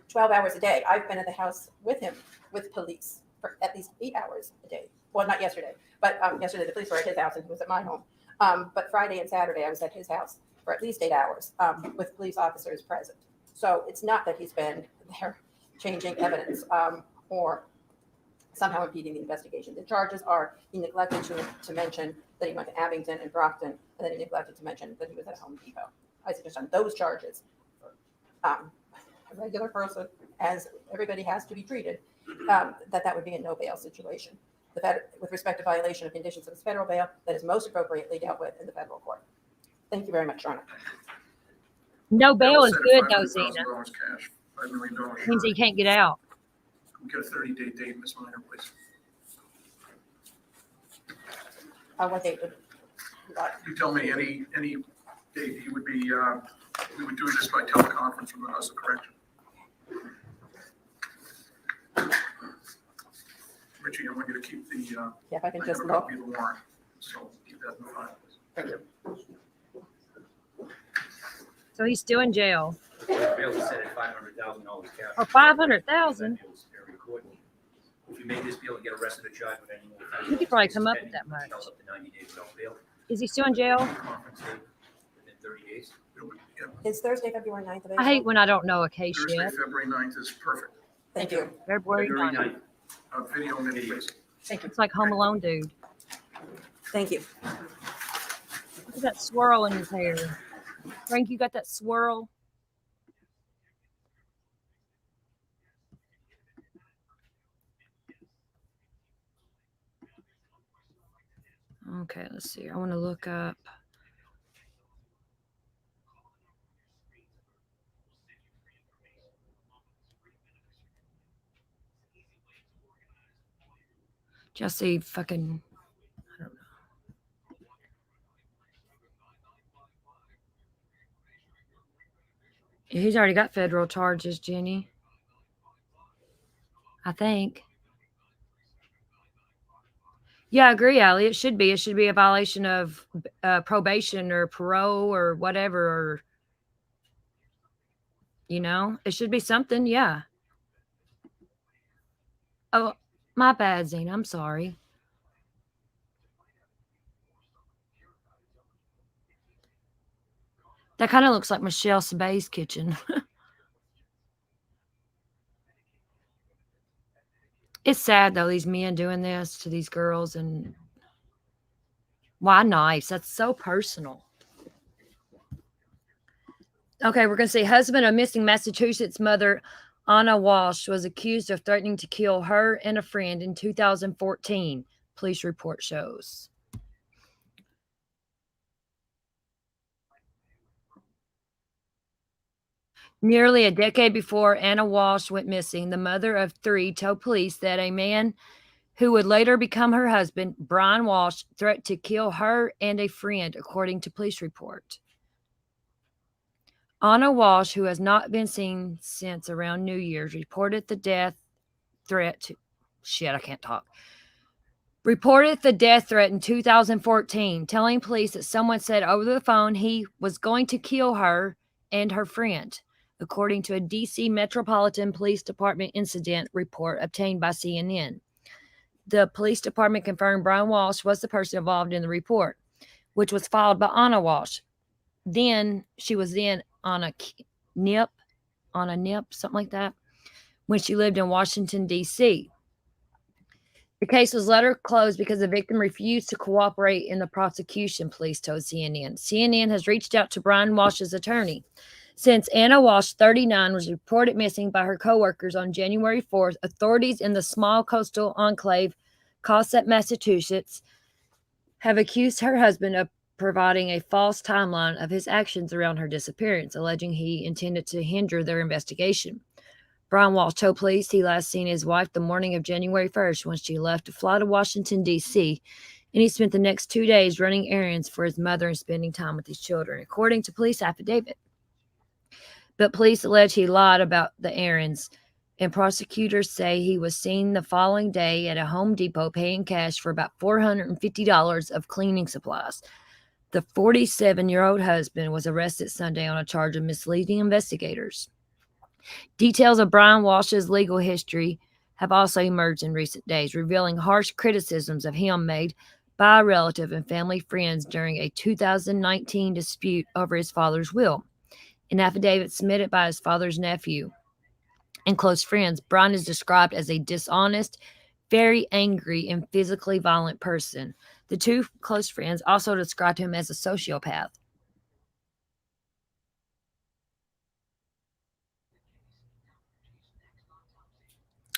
12 hours a day. I've been in the house with him, with police, for at least 8 hours a day. Well, not yesterday, but yesterday the police were at his house and he was at my home. But Friday and Saturday I was at his house for at least 8 hours with police officers present. So it's not that he's been there changing evidence or somehow impeding the investigation. The charges are he neglected to mention that he went to Abington and Brockton, and then he neglected to mention that he was at Home Depot. I suggest on those charges, a regular person, as everybody has to be treated, that would be a no bail situation. With respect to violation of conditions of his federal bail, that is most appropriately dealt with in the federal court. Thank you very much, Your Honor.
No bail is good, though,
$500,000
Zena.
cash, $5 million.
Means he can't get out.
We get a 30-day date, Ms. Minor, please.
What date would
You tell me any date he would be, we would do this by teleconference from the House of Correction. Richie, I want you to keep the,
yeah, if I can
I
just
have a
look.
copy of the warrant, so keep that in the file.
Thank you.
So he's still in jail.
Bail is set at $500,000 cash.
Or 500,000.
If you make this bail and get arrested or charged with any more offenses,
He could probably come up with that much.
held up to 90 days without bail.
Is he still in jail?
Conference date within 30 days.
It's Thursday, February 9th of April.
I hate when I don't know a case
Thursday,
yet.
February 9th is perfect.
Thank you.
February 9th.
Video and any please.
Thank you.
It's like Home Alone, dude.
Thank you.
Look at that swirl in his hair. Frank, you got that swirl? Okay, let's see. I want to look up. Jesse fucking, I don't know. He's already got federal charges, Jenny. I think. Yeah, I agree, Allie. It should be. It should be a violation of probation or parole or whatever. Or, you know, it should be something. Yeah. Oh, my bad, Zena. I'm sorry. That kind of looks like Michelle Sabay's kitchen. It's sad, though, these men doing this to these girls. And why knives? That's so personal. Okay, we're going to see husband of missing Massachusetts mother Ana Walshe was accused of threatening to kill her and a friend in 2014, police report shows. Nearly a decade before Ana Walshe went missing, the mother of three told police that a man who would later become her husband, Brian Walsh, threatened to kill her and a friend, according to police report. Ana Walshe, who has not been seen since around New Year's, reported the death threat reported the death threat in 2014, telling police that someone said over the phone he was going to kill her and her friend, according to a D.C. Metropolitan Police Department incident report obtained by CNN. The police department confirmed Brian Walsh was the person involved in the report, which was filed by Ana Walshe. She was on a NIP, something like that, when she lived in Washington, D.C. The case was later closed because the victim refused to cooperate in the prosecution, police told CNN. CNN has reached out to Brian Walsh's attorney. Since Ana Walshe, 39, was reported missing by her coworkers on January 4th, authorities in the small coastal enclave Cosset, Massachusetts, have accused her husband of providing a false timeline of his actions around her disappearance, alleging he intended to hinder their investigation. Brian Walsh told police he last seen his wife the morning of January 1st when she left to fly to Washington, D.C., and he spent the next 2 days running errands for his mother and spending time with his children, according to police affidavit. But police allege he lied about the errands, and prosecutors say he was seen the following day at a Home Depot paying cash for about $450 of cleaning supplies. The 47-year-old husband was arrested Sunday on a charge of misleading investigators. Details of Brian Walsh's legal history have also emerged in recent days, revealing harsh criticisms of him made by a relative and family friends during a 2019 dispute over his father's will. In affidavit submitted by his father's nephew and close friends, Brian is described as a dishonest, very angry, and physically violent person. The two close friends also described him as a sociopath.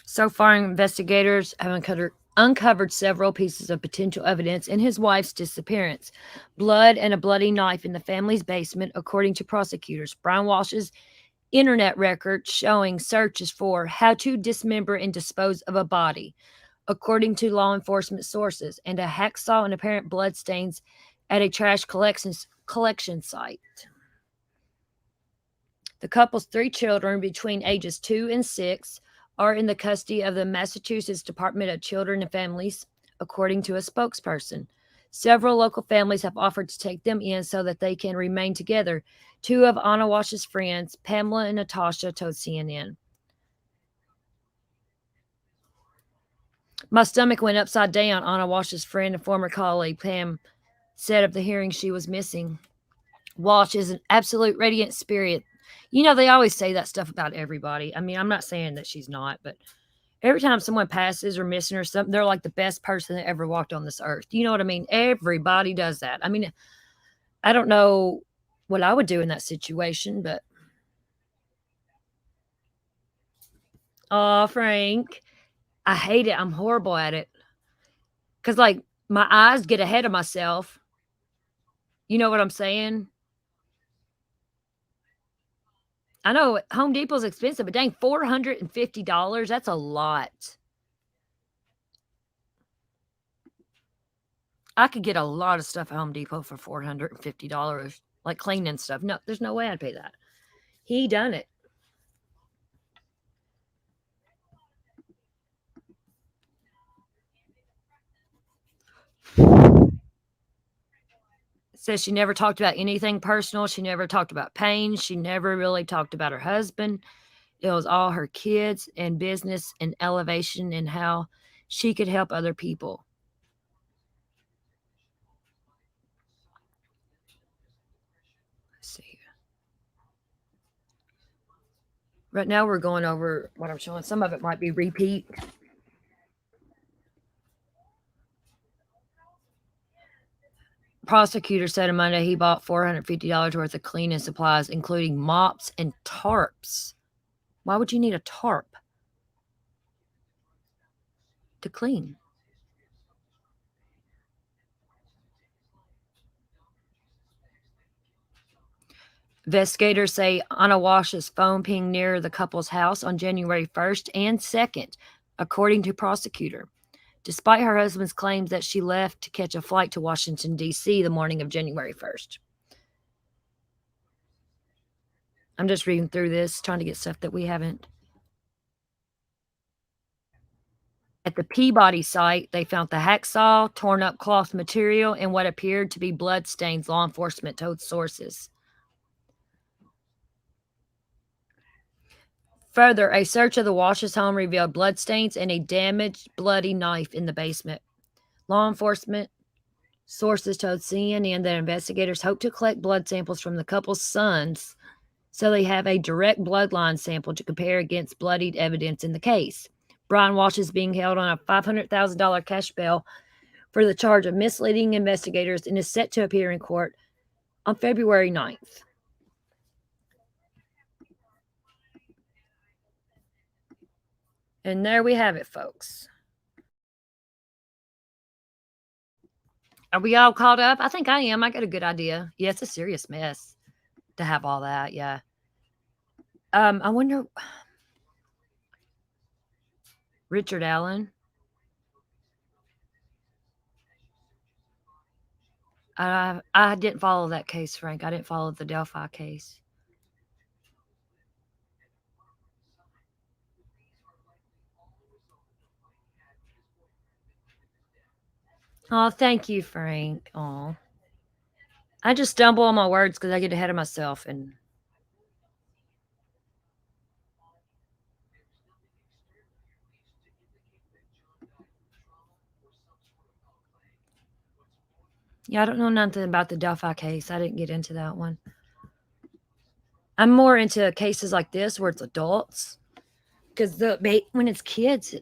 So far, investigators have uncovered several pieces of potential evidence in his wife's disappearance. Blood and a bloody knife in the family's basement, according to prosecutors. Brian Walsh's internet record showing searches for how to dismember and dispose of a body, according to law enforcement sources, and a hacksaw and apparent bloodstains at a trash collection site. The couple's 3 children between ages 2 and 6 are in the custody of the Massachusetts Department of Children and Families, according to a spokesperson. Several local families have offered to take them in so that they can remain together. 2 of Ana Walshe's friends, Pamela and Natasha, told CNN. My stomach went upside down, Ana Walshe's friend and former colleague Pam said of the hearing she was missing. Walsh is an absolute radiant spirit. You know, they always say that stuff about everybody. I mean, I'm not saying that she's not, but every time someone passes or missing or something, they're like the best person that ever walked on this earth. You know what I mean? Everybody does that. I mean, I don't know what I would do in that situation, but oh, Frank, I hate it. I'm horrible at it. Because, like, my eyes get ahead of myself. You know what I'm saying? I know Home Depot's expensive, but dang, $450, that's a lot. I could get a lot of stuff at Home Depot for $450, like cleaning stuff. No, there's no way I'd pay that. He done it. Says she never talked about anything personal. She never talked about pain. She never really talked about her husband. It was all her kids and business and elevation and how she could help other people. Let's see here. Right now we're going over what I'm showing. Some of it might be repeat. Prosecutor said on Monday he bought $450 worth of cleaning supplies, including mops and tarps. Why would you need a tarp to clean? Investigators say Ana Walsh's phone pinged near the couple's house on January 1st and 2nd, according to prosecutor, despite her husband's claims that she left to catch a flight to Washington, D.C. the morning of January 1st. I'm just reading through this, trying to get stuff that we haven't. At the Peabody site, they found the hacksaw, torn up cloth material, and what appeared to be blood stains, law enforcement told sources. Further, a search of the Walsh's home revealed bloodstains and a damaged, bloody knife in the basement. Law enforcement sources told CNN that investigators hope to collect blood samples from the couple's sons so they have a direct bloodline sample to compare against bloodied evidence in the case. Brian Walsh is being held on a $500,000 cash bail for the charge of misleading investigators and is set to appear in court on February 9th. And there we have it, folks. Are we all caught up? I think I am. I got a good idea. Yeah, it's a serious mess to have all that. Yeah. I wonder. Richard Allen. I didn't follow that case, Frank. I didn't follow the Delphi case. Oh, thank you, Frank. Oh, I just stumble on my words because I get ahead of myself. And yeah, I don't know nothing about the Delphi case. I didn't get into that one. I'm more into cases like this where it's adults, because when it's kids,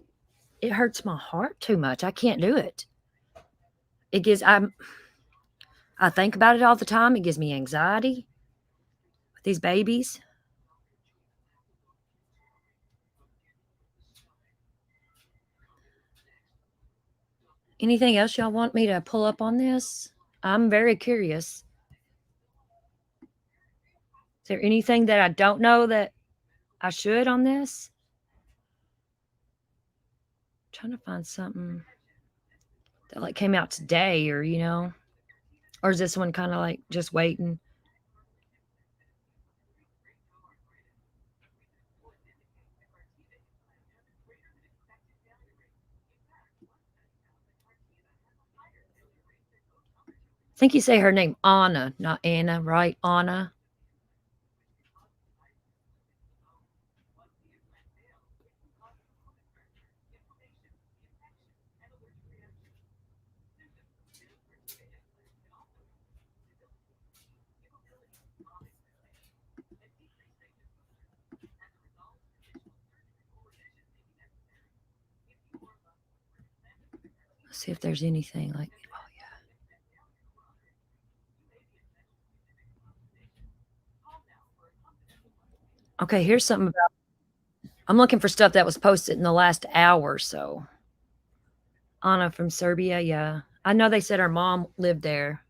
it hurts my heart too much. I can't do it. It gives I think about it all the time. It gives me anxiety with these babies. Anything else y'all want me to pull up on this? I'm very curious. Is there anything that I don't know that I should on this? I'm trying to find something that like came out today, or or is this one kind of like just waiting? I think you say her name Ana, not Anna, right? Ana. Let's see if there's anything like. Oh yeah. Okay, here's something about. I'm looking for stuff that was posted in the last hour or so. Anna from Serbia, yeah. I know they said her mom lived there.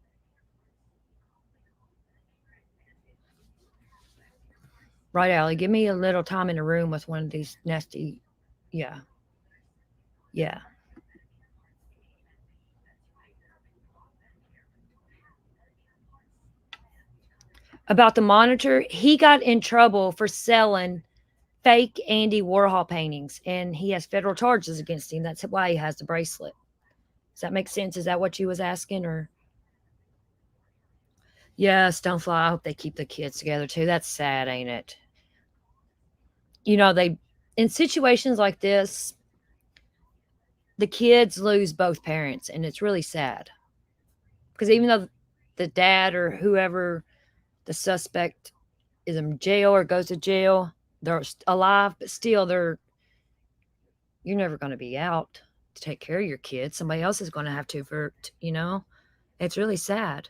Right, Allie. Give me a little time in a room with one of these nasty. Yeah. Yeah. About the monitor, he got in trouble for selling fake Andy Warhol paintings, and he has federal charges against him. That's why he has the bracelet. Does that make sense? Is that what you was asking? Or yeah, Stonefly. I hope they keep the kids together too. That's sad, ain't it? They in situations like this, the kids lose both parents, and it's really sad. Because even though the dad or whoever the suspect is in jail or goes to jail, they're alive, but still you're never going to be out to take care of your kids. Somebody else is going to have to it's really sad.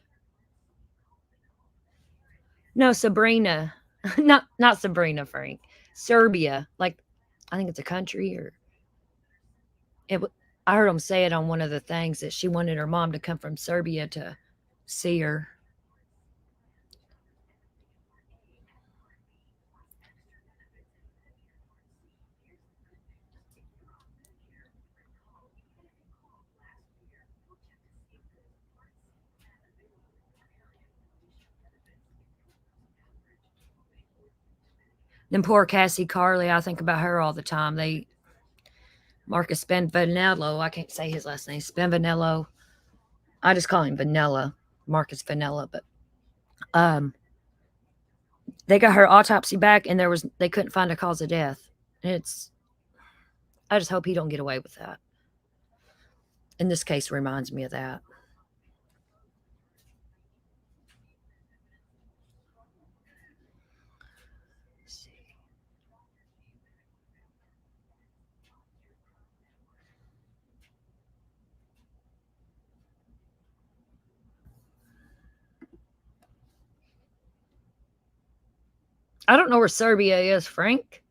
No, Sabrina, not Sabrina, Frank. Serbia, like I think it's a country, or I heard them say it on one of the things that she wanted her mom to come from Serbia to see her. Then poor Cassie Carley, I think about her all the time. Marcus Vanello, I can't say his last name, Vanello. I just call him Vanilla, Marcus Vanilla, but they got her autopsy back, and they couldn't find a cause of death. And I just hope he don't get away with that. And this case reminds me of that. I don't know where Serbia is, Frank.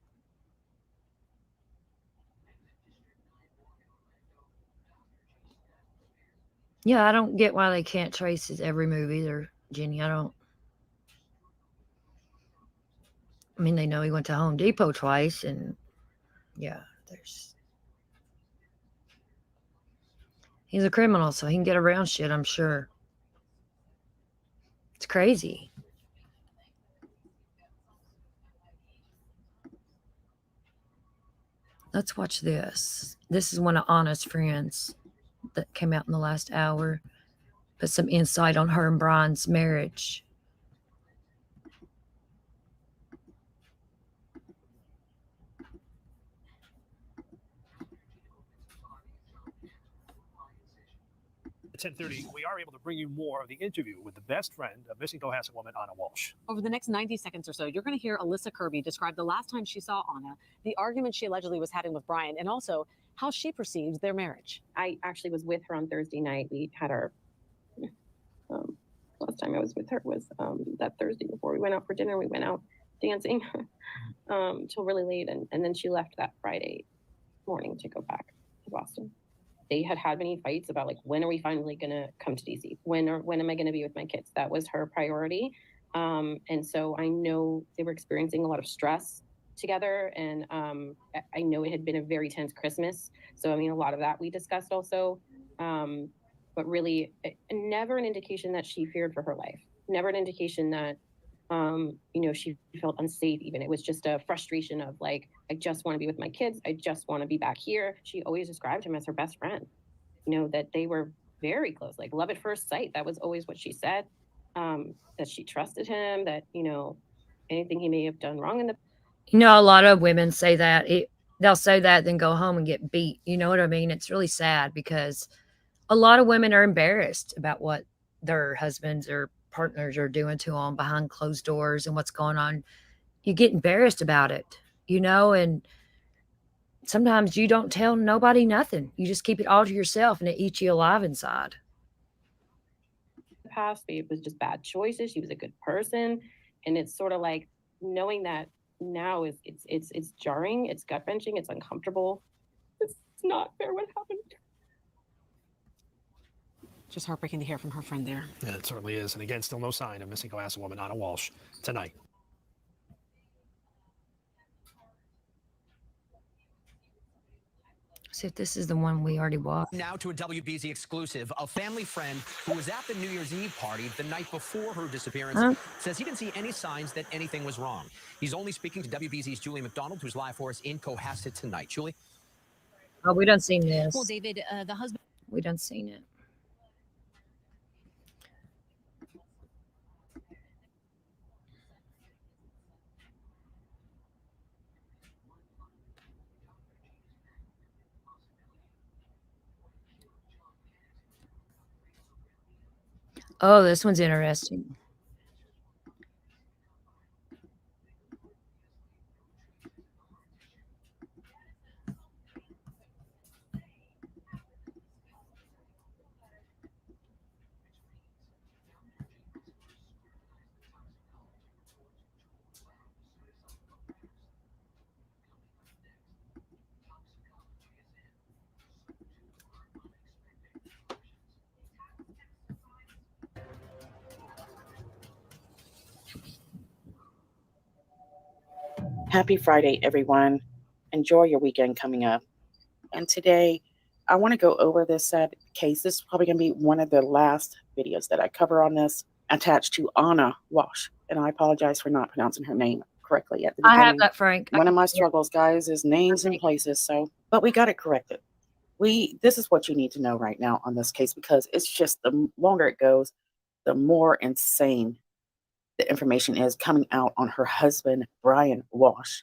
Yeah, I don't get why they can't trace his every move either, Jenny. I don't. I mean, they know he went to Home Depot twice, and yeah, he's a criminal, so he can get around shit, I'm sure. It's crazy. Let's watch this. This is one of Anna's friends that came out in the last hour. Put some insight on her and Brian's marriage.
At 10:30, we are able to bring you more of the interview with the best friend of missing Cohasset woman Ana Walshe.
Over the next 90 seconds or so, you're going to hear Alyssa Kirby describe the last time she saw Ana, the argument she allegedly was having with Brian, and also how she perceived their marriage.
I actually was with her on Thursday night. We had our last time I was with her was that Thursday before we went out for dinner. We went out dancing till really late, and then she left that Friday morning to go back to Boston. They had many fights about like, when are we finally gonna come to DC? When am I gonna be with my kids? That was her priority. And so I know they were experiencing a lot of stress together, and I know it had been a very tense Christmas. So I mean, a lot of that we discussed also. But really, never an indication that she feared for her life. Never an indication that she felt unsafe even. It was just a frustration of like, I just want to be with my kids. I just want to be back here. She always described him as her best friend, that they were very close, like love at first sight. That was always what she said, that she trusted him, that, anything he may have done wrong in the.
A lot of women say that. They'll say that, then go home and get beat. You know what I mean? It's really sad because a lot of women are embarrassed about what their husbands or partners are doing to them behind closed doors and what's going on. You get embarrassed about it, and sometimes you don't tell nobody nothing. You just keep it all to yourself, and it eats you alive inside.
Past, it was just bad choices. She was a good person, and it's sort of like knowing that now it's jarring, it's gut wrenching, it's uncomfortable. It's not fair what happened.
Just heartbreaking to hear from her friend there.
Yeah, it certainly is. And again, still no sign of missing Cohasset woman Ana Walshe tonight.
See if this is the one we already watched.
Now to a WBZ exclusive. A family friend who was at the New Year's Eve party the night before her disappearance says he didn't see any signs that anything was wrong. He's only speaking to WBZ's Julie McDonald, who's live for us in Cohasset tonight. Julie?
Oh, we done seen this.
Well, David, the husband.
We done seen it. Oh, this one's interesting.
Happy Friday, everyone. Enjoy your weekend coming up. And today, I want to go over this sad case. This is probably going to be one of the last videos that I cover on this, attached to Ana Walshe. And I apologize for not pronouncing her name correctly at the beginning.
I have that, Frank.
One of my struggles, guys, is names and places. But we got it corrected. This is what you need to know right now on this case, because it's just the longer it goes, the more insane the information is coming out on her husband, Brian Walshe.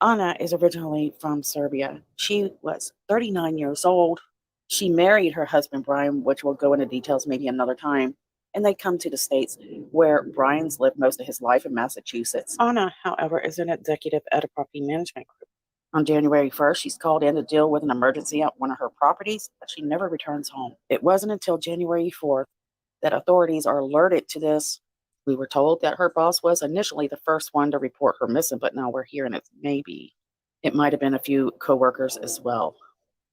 Ana is originally from Serbia. She was 39 years old. She married her husband, Brian, which we'll go into details maybe another time. And they come to the States, where Brian's lived most of his life in Massachusetts. Ana, however, is an executive at a property management group. On January 1st, she's called in to deal with an emergency at one of her properties, but she never returns home. It wasn't until January 4th that authorities are alerted to this. We were told that her boss was initially the first one to report her missing, but now we're hearing it might have been a few coworkers as well.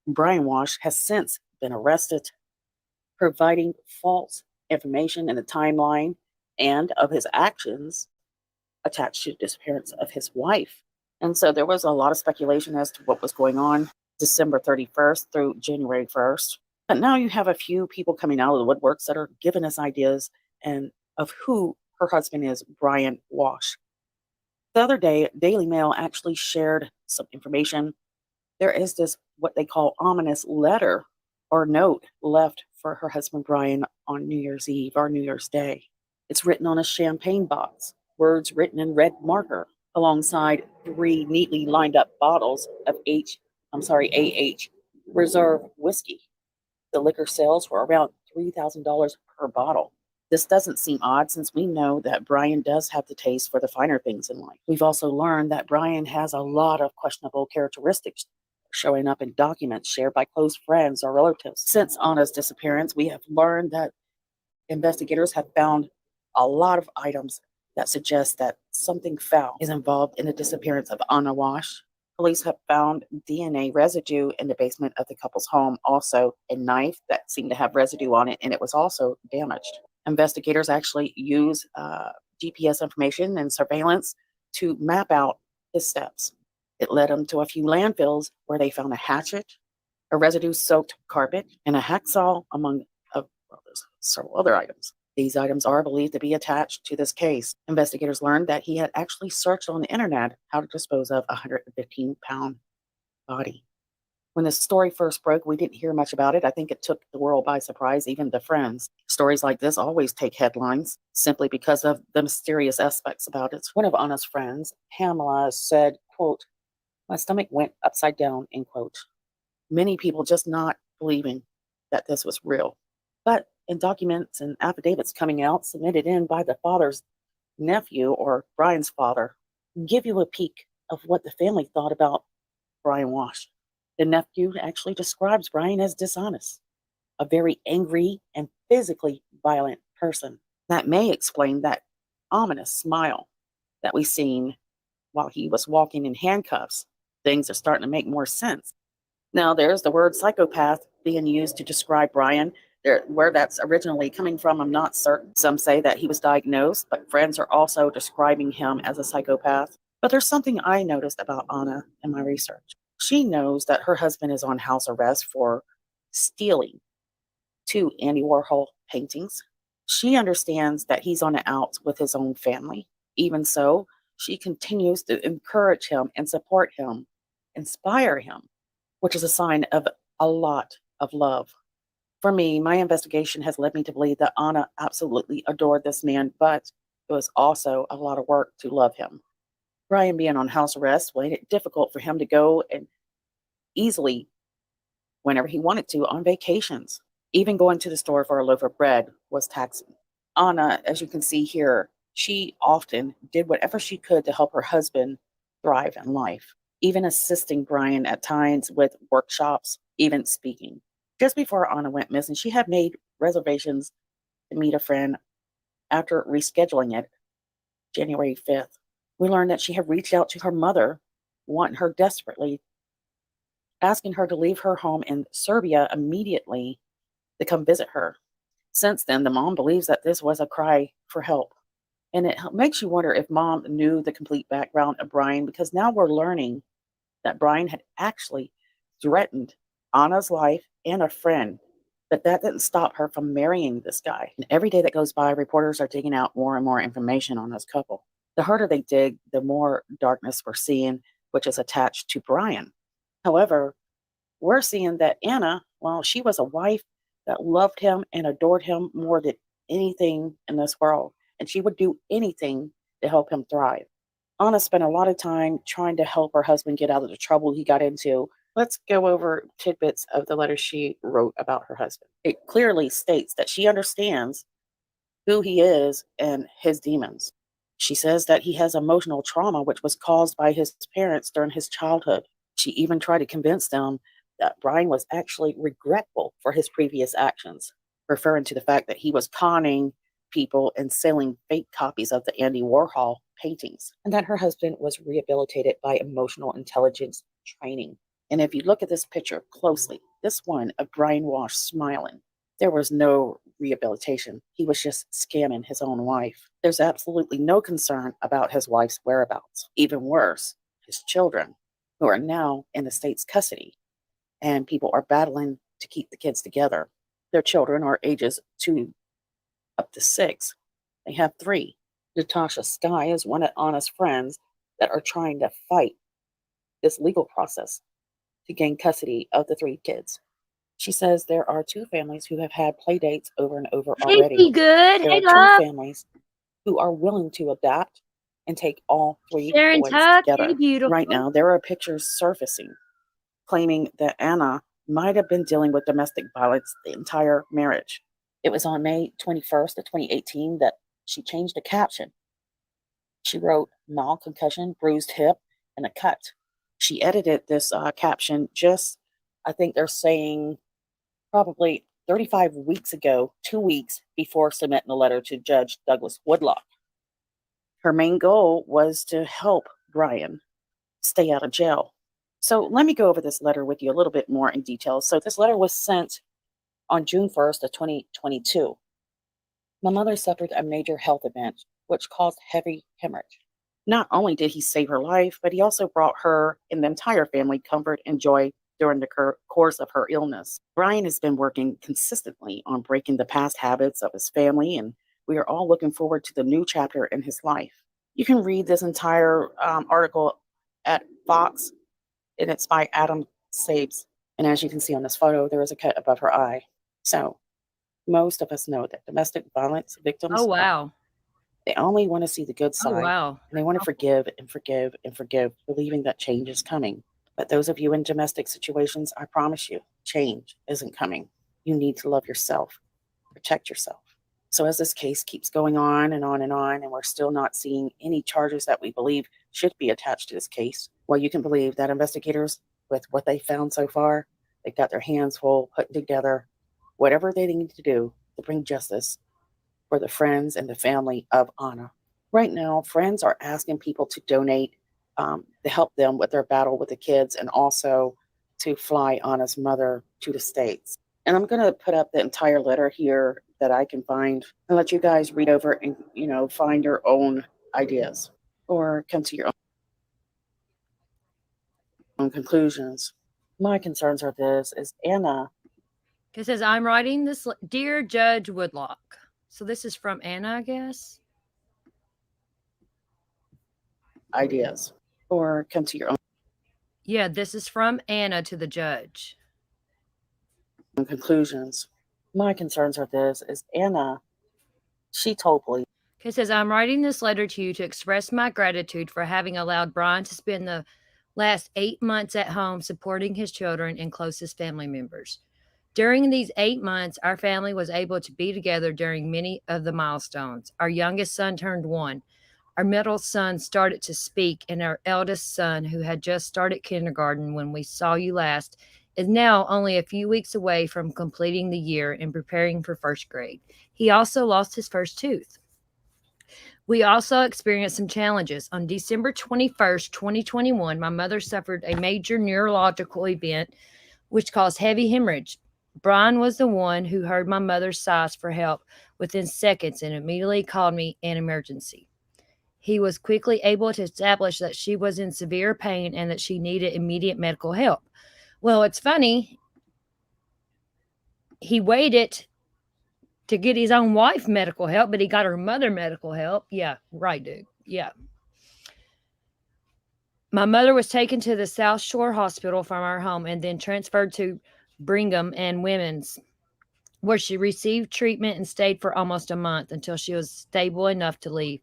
Brian Walshe has since been arrested. providing false information in the timeline and of his actions attached to the disappearance of his wife. And so there was a lot of speculation as to what was going on December 31st through January 1st. But now you have a few people coming out of the woodworks that are giving us ideas and of who her husband is, Brian Walshe. The other day, Daily Mail actually shared some information. There is this, what they call ominous letter or note left for her husband, Brian, on New Year's Eve or New Year's Day. It's written on a champagne box, words written in red marker, alongside 3 neatly lined up bottles of AH Reserve whiskey. The liquor sales were around $3,000 per bottle. This doesn't seem odd since we know that Brian does have the taste for the finer things in life. We've also learned that Brian has a lot of questionable characteristics showing up in documents shared by close friends or relatives. Since Anna's disappearance, we have learned that investigators have found a lot of items that suggest that something foul is involved in the disappearance of Ana Walshe. Police have found DNA residue in the basement of the couple's home, also a knife that seemed to have residue on it, and it was also damaged. Investigators actually use GPS information and surveillance to map out his steps. It led them to a few landfills where they found a hatchet, a residue-soaked carpet, and a hacksaw, among there's several other items. These items are believed to be attached to this case. Investigators learned that he had actually searched on the internet how to dispose of a 115-pound body. When the story first broke, we didn't hear much about it. I think it took the world by surprise, even the friends. Stories like this always take headlines simply because of the mysterious aspects about it. One of Anna's friends, Pamela, said, quote, "My stomach went upside down," end quote. Many people just not believing that this was real. But in documents and affidavits coming out, submitted in by the father's nephew or Brian's father, give you a peek of what the family thought about Brian Walshe. The nephew actually describes Brian as dishonest, a very angry and physically violent person. That may explain that ominous smile that we seen while he was walking in handcuffs. Things are starting to make more sense. Now, there's the word psychopath being used to describe Brian. Where that's originally coming from, I'm not certain. Some say that he was diagnosed, but friends are also describing him as a psychopath. But there's something I noticed about Ana in my research. She knows that her husband is on house arrest for stealing 2 Andy Warhol paintings. She understands that he's on the outs with his own family. Even so, she continues to encourage him and support him, inspire him, which is a sign of a lot of love. For me, my investigation has led me to believe that Ana absolutely adored this man, but it was also a lot of work to love him. Brian being on house arrest made it difficult for him to go and easily, whenever he wanted to, on vacations. Even going to the store for a loaf of bread was taxing. Ana, as you can see here, she often did whatever she could to help her husband thrive in life, even assisting Brian at times with workshops, even speaking. Just before Ana went missing, she had made reservations to meet a friend. After rescheduling it, January 5th, we learned that she had reached out to her mother, wanting her desperately, asking her to leave her home in Serbia immediately to come visit her. Since then, the mom believes that this was a cry for help. And it makes you wonder if mom knew the complete background of Brian, because now we're learning that Brian had actually threatened Ana's life and a friend, but that didn't stop her from marrying this guy. And every day that goes by, reporters are digging out more and more information on this couple. The harder they dig, the more darkness we're seeing, which is attached to Brian. However, we're seeing that Ana, well, she was a wife that loved him and adored him more than anything in this world, and she would do anything to help him thrive. Ana spent a lot of time trying to help her husband get out of the trouble he got into. Let's go over tidbits of the letter she wrote about her husband. It clearly states that she understands who he is and his demons. She says that he has emotional trauma, which was caused by his parents during his childhood. She even tried to convince them that Brian was actually regretful for his previous actions, referring to the fact that he was conning people and selling fake copies of the Andy Warhol paintings, and that her husband was rehabilitated by emotional intelligence training. And if you look at this picture closely, this one of Brian Walshe smiling, There was no rehabilitation. He was just scamming his own wife. There's absolutely no concern about his wife's whereabouts. Even worse, his children, who are now in the state's custody, and people are battling to keep the kids together. Their children are ages 2 up to 6. They have 3. Natasha Sky is one of Anna's friends that are trying to fight this legal process to gain custody of the 3 kids. She says there are 2 families who have had play dates over and over already.
Hey, good.
There
Hey,
are 2
love.
families who are willing to adapt and take all 3
Sharon
boys
Tuck. Hey,
together.
beautiful.
Right now, there are pictures surfacing claiming that Anna might have been dealing with domestic violence the entire marriage. It was on May 21st of 2018 that she changed the caption. She wrote, mild concussion, bruised hip, and a cut. She edited this caption just, I think they're saying, probably 35 weeks ago, 2 weeks before submitting the letter to Judge Douglas Woodlock. Her main goal was to help Brian stay out of jail. So let me go over this letter with you a little bit more in detail. So this letter was sent on June 1st of 2022. My mother suffered a major health event, which caused heavy hemorrhage. Not only did he save her life, but he also brought her and the entire family comfort and joy during the course of her illness. Brian has been working consistently on breaking the past habits of his family, and we are all looking forward to the new chapter in his life. You can read this entire article at Fox, and it's by Adam Sabes. And as you can see on this photo, there is a cut above her eye. So most of us know that domestic violence victims,
Oh, wow.
they only want to see the good side.
Oh, wow.
And they want to forgive and forgive and forgive, believing that change is coming. But those of you in domestic situations, I promise you, change isn't coming. You need to love yourself, protect yourself. So as this case keeps going on and on and on, and we're still not seeing any charges that we believe should be attached to this case, well, you can believe that investigators, with what they found so far, they've got their hands full putting together whatever they need to do to bring justice for the friends and the family of Anna. Right now, friends are asking people to donate to help them with their battle with the kids, and also to fly Anna's mother to the States. And I'm going to put up the entire letter here that I can find and let you guys read over and, find your own ideas or come to your own conclusions. My concerns are this, is Anna.
It says, I'm writing this, Dear Judge Woodlock. So this is from Anna, I guess.
Ideas or come to your own.
Yeah, this is from Anna to the judge.
Conclusions. My concerns are this, is Anna, she told police.
It says, I'm writing this letter to you to express my gratitude for having allowed Brian to spend the last 8 months at home supporting his children and closest family members. During these 8 months, our family was able to be together during many of the milestones. Our youngest son turned 1. Our middle son started to speak, and our eldest son, who had just started kindergarten when we saw you last, is now only a few weeks away from completing the year and preparing for first grade. He also lost his first tooth. We also experienced some challenges. On December 21st, 2021, my mother suffered a major neurological event which caused heavy hemorrhage. Brian was the one who heard my mother's sighs for help within seconds and immediately called me an emergency. He was quickly able to establish that she was in severe pain and that she needed immediate medical help. Well, it's funny. He waited to get his own wife medical help, but he got her mother medical help. Yeah, right, dude. Yeah. My mother was taken to the South Shore Hospital from our home and then transferred to Brigham and Women's, where she received treatment and stayed for almost a month until she was stable enough to leave.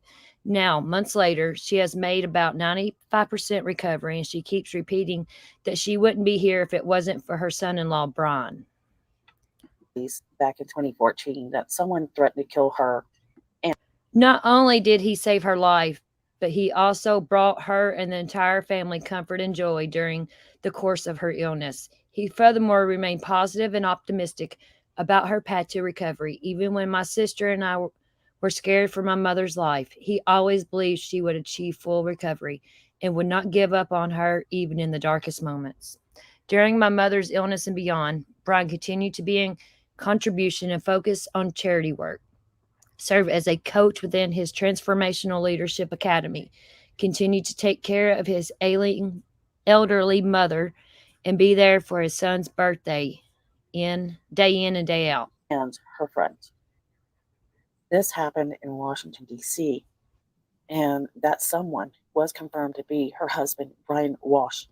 Now, months later, she has made about 95% recovery, and she keeps repeating that she wouldn't be here if it wasn't for her son-in-law, Brian.
Back in 2014, that someone threatened to kill her. And
not only did he save her life, but he also brought her and the entire family comfort and joy during the course of her illness. He furthermore remained positive and optimistic about her path to recovery. Even when my sister and I were scared for my mother's life, he always believed she would achieve full recovery and would not give up on her even in the darkest moments. During my mother's illness and beyond, Brian continued to be contribution and focus on charity work. Serve as a coach within his Transformational Leadership Academy. Continue to take care of his ailing elderly mother and be there for his son's birthday in and day out.
And her friends. This happened in Washington, D.C., and that someone was confirmed to be her husband, Brian Walshe.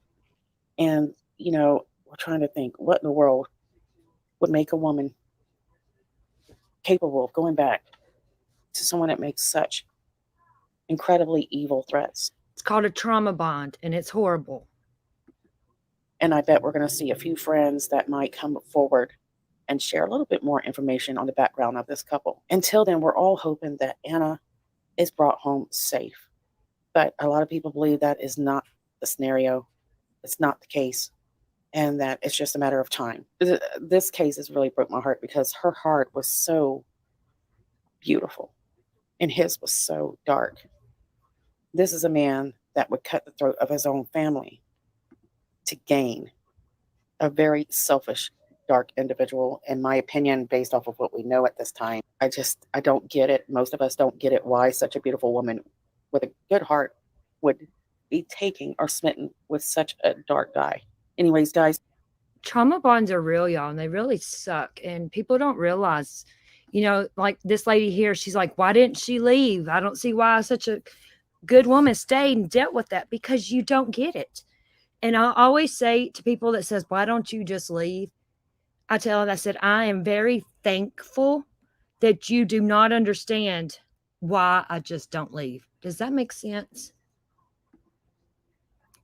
And, you know, we're trying to think what in the world would make a woman capable of going back to someone that makes such incredibly evil threats.
It's called a trauma bond, and it's horrible.
And I bet we're going to see a few friends that might come forward and share a little bit more information on the background of this couple. Until then, we're all hoping that Ana is brought home safe. But a lot of people believe that is not the scenario. It's not the case. And that it's just a matter of time. This case has really broke my heart because her heart was so beautiful and his was so dark. This is a man that would cut the throat of his own family to gain a very selfish, dark individual, in my opinion, based off of what we know at this time. I don't get it. Most of us don't get it why such a beautiful woman with a good heart would be taking or smitten with such a dark guy. Anyways, guys.
Trauma bonds are real, y'all, and they really suck. And people don't realize, you know, like this lady here, she's like, why didn't she leave? I don't see why such a good woman stayed and dealt with that, because you don't get it. And I always say to people that says, why don't you just leave? I tell them, I said, I am very thankful that you do not understand why I just don't leave. Does that make sense?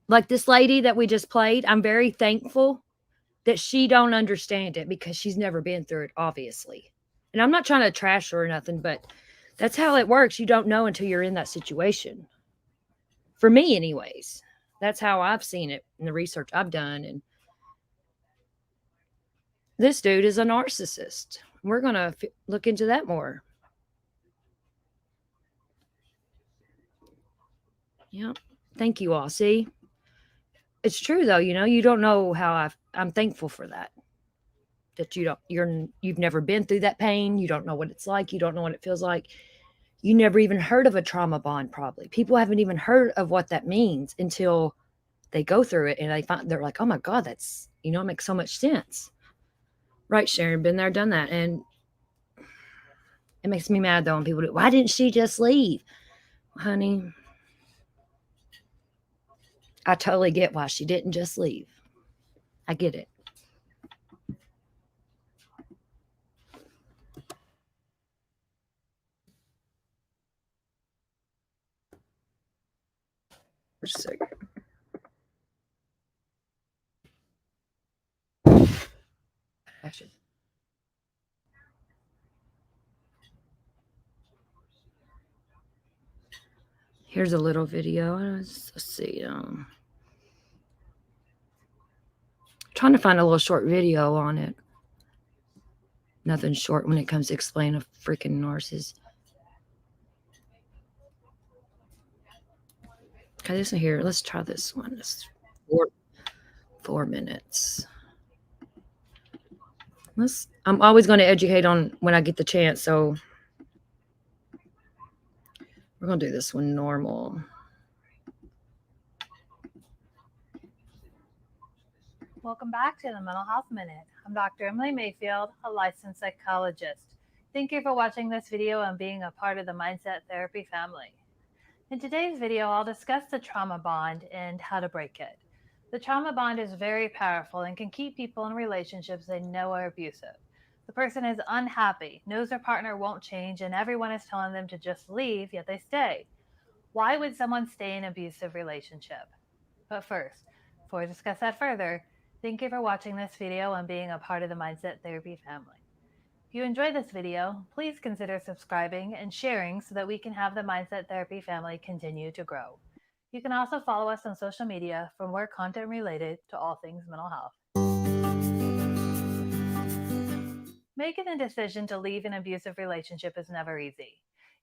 Like this lady that we just played, I'm very thankful that she don't understand it because she's never been through it, obviously. And I'm not trying to trash her or nothing, but that's how it works. You don't know until you're in that situation. For me, anyways. That's how I've seen it in the research I've done. And this dude is a narcissist. We're going to look into that more. Yep. Thank you all. See? It's true though, you know, you don't know how I'm thankful for that. That you've never been through that pain. You don't know what it's like. You don't know what it feels like. You never even heard of a trauma bond, probably. People haven't even heard of what that means until they go through it and they're like, oh my God, that's, you know, it makes so much sense. Right, Sharon, been there, done that. And it makes me mad though when people do, why didn't she just leave? Honey, I totally get why she didn't just leave. I get it. Just a second. Actually. Here's a little video. Let's see. Trying to find a little short video on it. Nothing short when it comes to explaining a freaking narcissist. Okay, this one here. Let's try this one. It's 4 minutes. I'm always going to educate on when I get the chance, so we're going to do this one normal.
Welcome back to the Mental Health Minute. I'm Dr. Emily Mayfield, a licensed psychologist. Thank you for watching this video and being a part of the Mindset Therapy family. In today's video, I'll discuss the trauma bond and how to break it. The trauma bond is very powerful and can keep people in relationships they know are abusive. The person is unhappy, knows their partner won't change, and everyone is telling them to just leave, yet they stay. Why would someone stay in an abusive relationship? But first, before I discuss that further, thank you for watching this video and being a part of the Mindset Therapy family. If you enjoyed this video, please consider subscribing and sharing so that we can have the Mindset Therapy family continue to grow. You can also follow us on social media for more content related to all things mental health. Making a decision to leave an abusive relationship is never easy.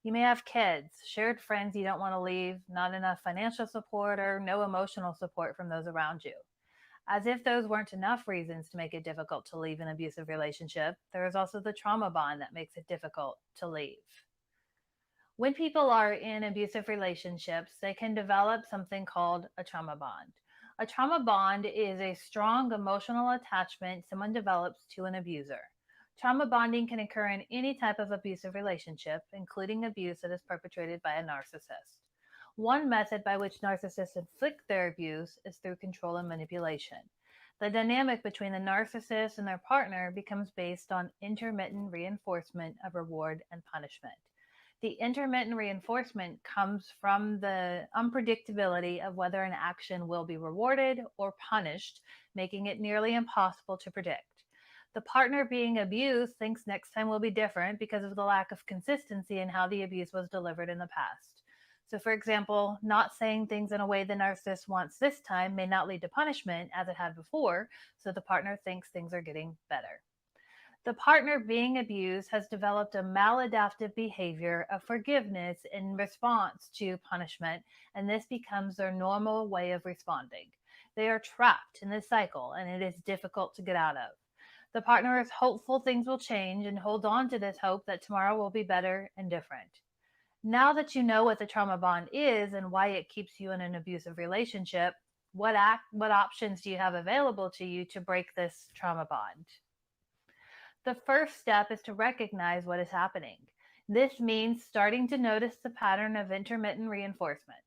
You may have kids, shared friends you don't want to leave, not enough financial support, or no emotional support from those around you. As if those weren't enough reasons to make it difficult to leave an abusive relationship, there is also the trauma bond that makes it difficult to leave. When people are in abusive relationships, they can develop something called a trauma bond. A trauma bond is a strong emotional attachment someone develops to an abuser. Trauma bonding can occur in any type of abusive relationship, including abuse that is perpetrated by a narcissist. One method by which narcissists inflict their abuse is through control and manipulation. The dynamic between the narcissist and their partner becomes based on intermittent reinforcement of reward and punishment. The intermittent reinforcement comes from the unpredictability of whether an action will be rewarded or punished, making it nearly impossible to predict. The partner being abused thinks next time will be different because of the lack of consistency in how the abuse was delivered in the past. So, for example, not saying things in a way the narcissist wants this time may not lead to punishment as it had before, so the partner thinks things are getting better. The partner being abused has developed a maladaptive behavior of forgiveness in response to punishment, and this becomes their normal way of responding. They are trapped in this cycle, and it is difficult to get out of. The partner is hopeful things will change and holds on to this hope that tomorrow will be better and different. Now that you know what the trauma bond is and why it keeps you in an abusive relationship, what options do you have available to you to break this trauma bond? The first step is to recognize what is happening. This means starting to notice the pattern of intermittent reinforcement.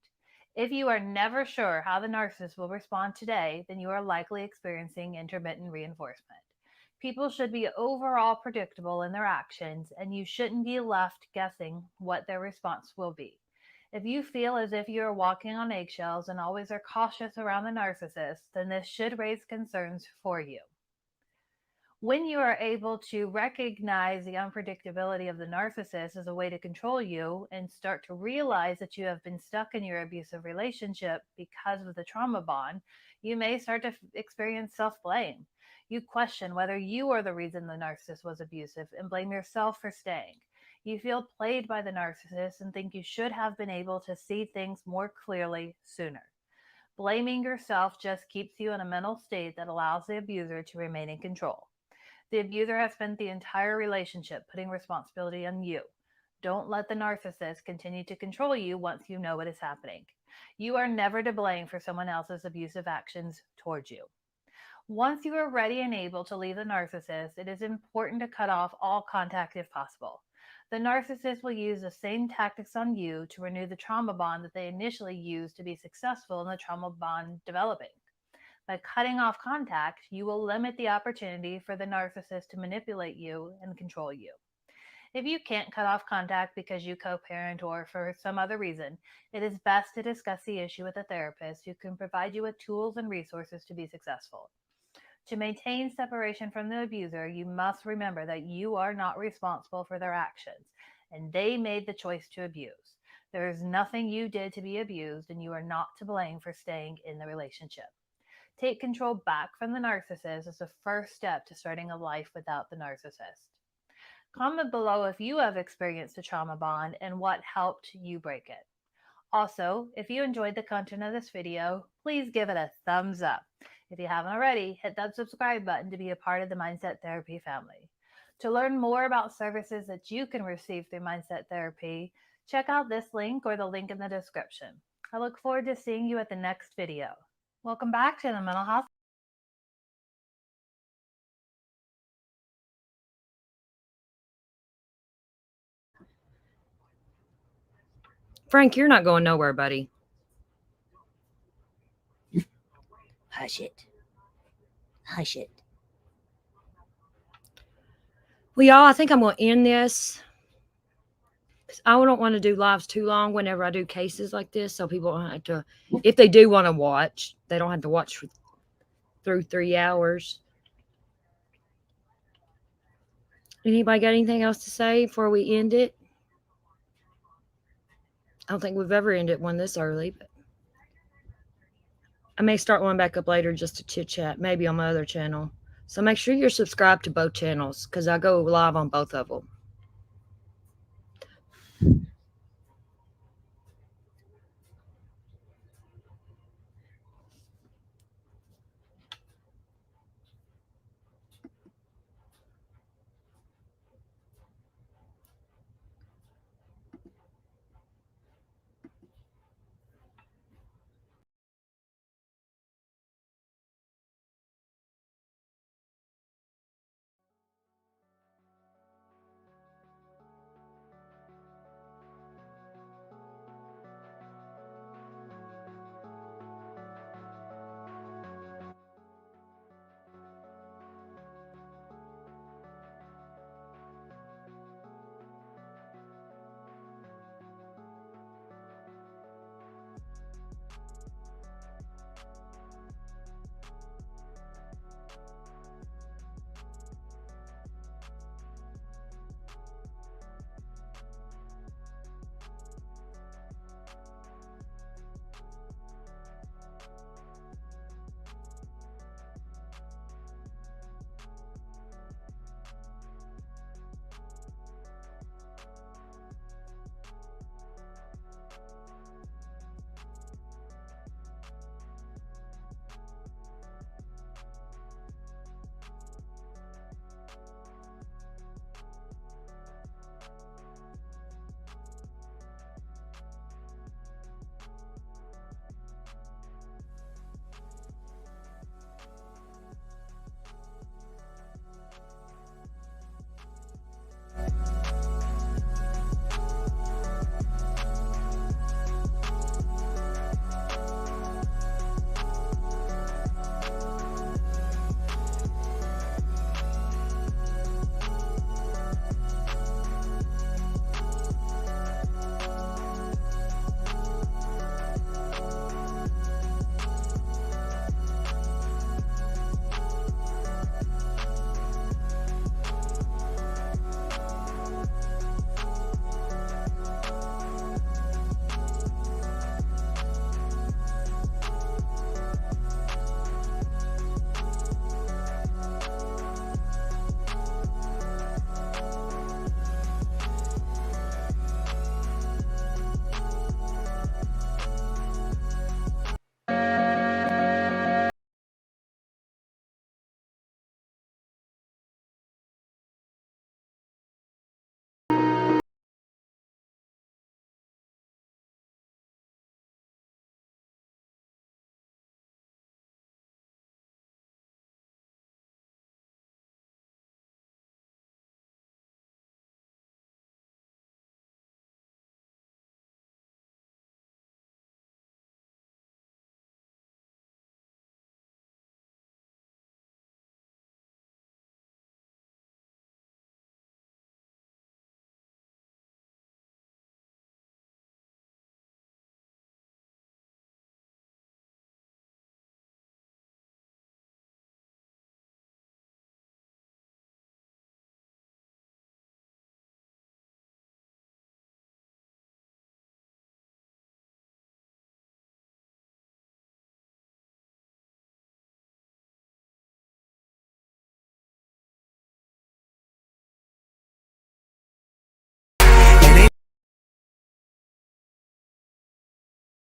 If you are never sure how the narcissist will respond today, then you are likely experiencing intermittent reinforcement. People should be overall predictable in their actions, and you shouldn't be left guessing what their response will be. If you feel as if you are walking on eggshells and always are cautious around the narcissist, then this should raise concerns for you. When you are able to recognize the unpredictability of the narcissist as a way to control you and start to realize that you have been stuck in your abusive relationship because of the trauma bond, you may start to experience self-blame. You question whether you are the reason the narcissist was abusive and blame yourself for staying. You feel played by the narcissist and think you should have been able to see things more clearly sooner. Blaming yourself just keeps you in a mental state that allows the abuser to remain in control. The abuser has spent the entire relationship putting responsibility on you. Don't let the narcissist continue to control you once you know what is happening. You are never to blame for someone else's abusive actions towards you. Once you are ready and able to leave the narcissist, it is important to cut off all contact if possible. The narcissist will use the same tactics on you to renew the trauma bond that they initially used to be successful in the trauma bond developing. By cutting off contact, you will limit the opportunity for the narcissist to manipulate you and control you. If you can't cut off contact because you co-parent or for some other reason, it is best to discuss the issue with a therapist who can provide you with tools and resources to be successful. To maintain separation from the abuser, you must remember that you are not responsible for their actions, and they made the choice to abuse. There is nothing you did to be abused, and you are not to blame for staying in the relationship. Take control back from the narcissist as the first step to starting a life without the narcissist. Comment below if you have experienced a trauma bond and what helped you break it. Also, if you enjoyed the content of this video, please give it a thumbs up. If you haven't already, hit that subscribe button to be a part of the Mindset Therapy family. To learn more about services that you can receive through Mindset Therapy, check out this link or the link in the description. I look forward to seeing you at the next video. Welcome back to the Mental Health.
Frank, you're not going nowhere, buddy.
Hush it. Hush it.
Well, y'all, I think I'm going to end this. I don't want to do lives too long whenever I do cases like this, so people don't have to, if they do want to watch, they don't have to watch through 3 hours. Anybody got anything else to say before we end it? I don't think we've ever ended one this early, but I may start one back up later just to chit chat, maybe on my other channel. So make sure you're subscribed to both channels because I go live on both of them.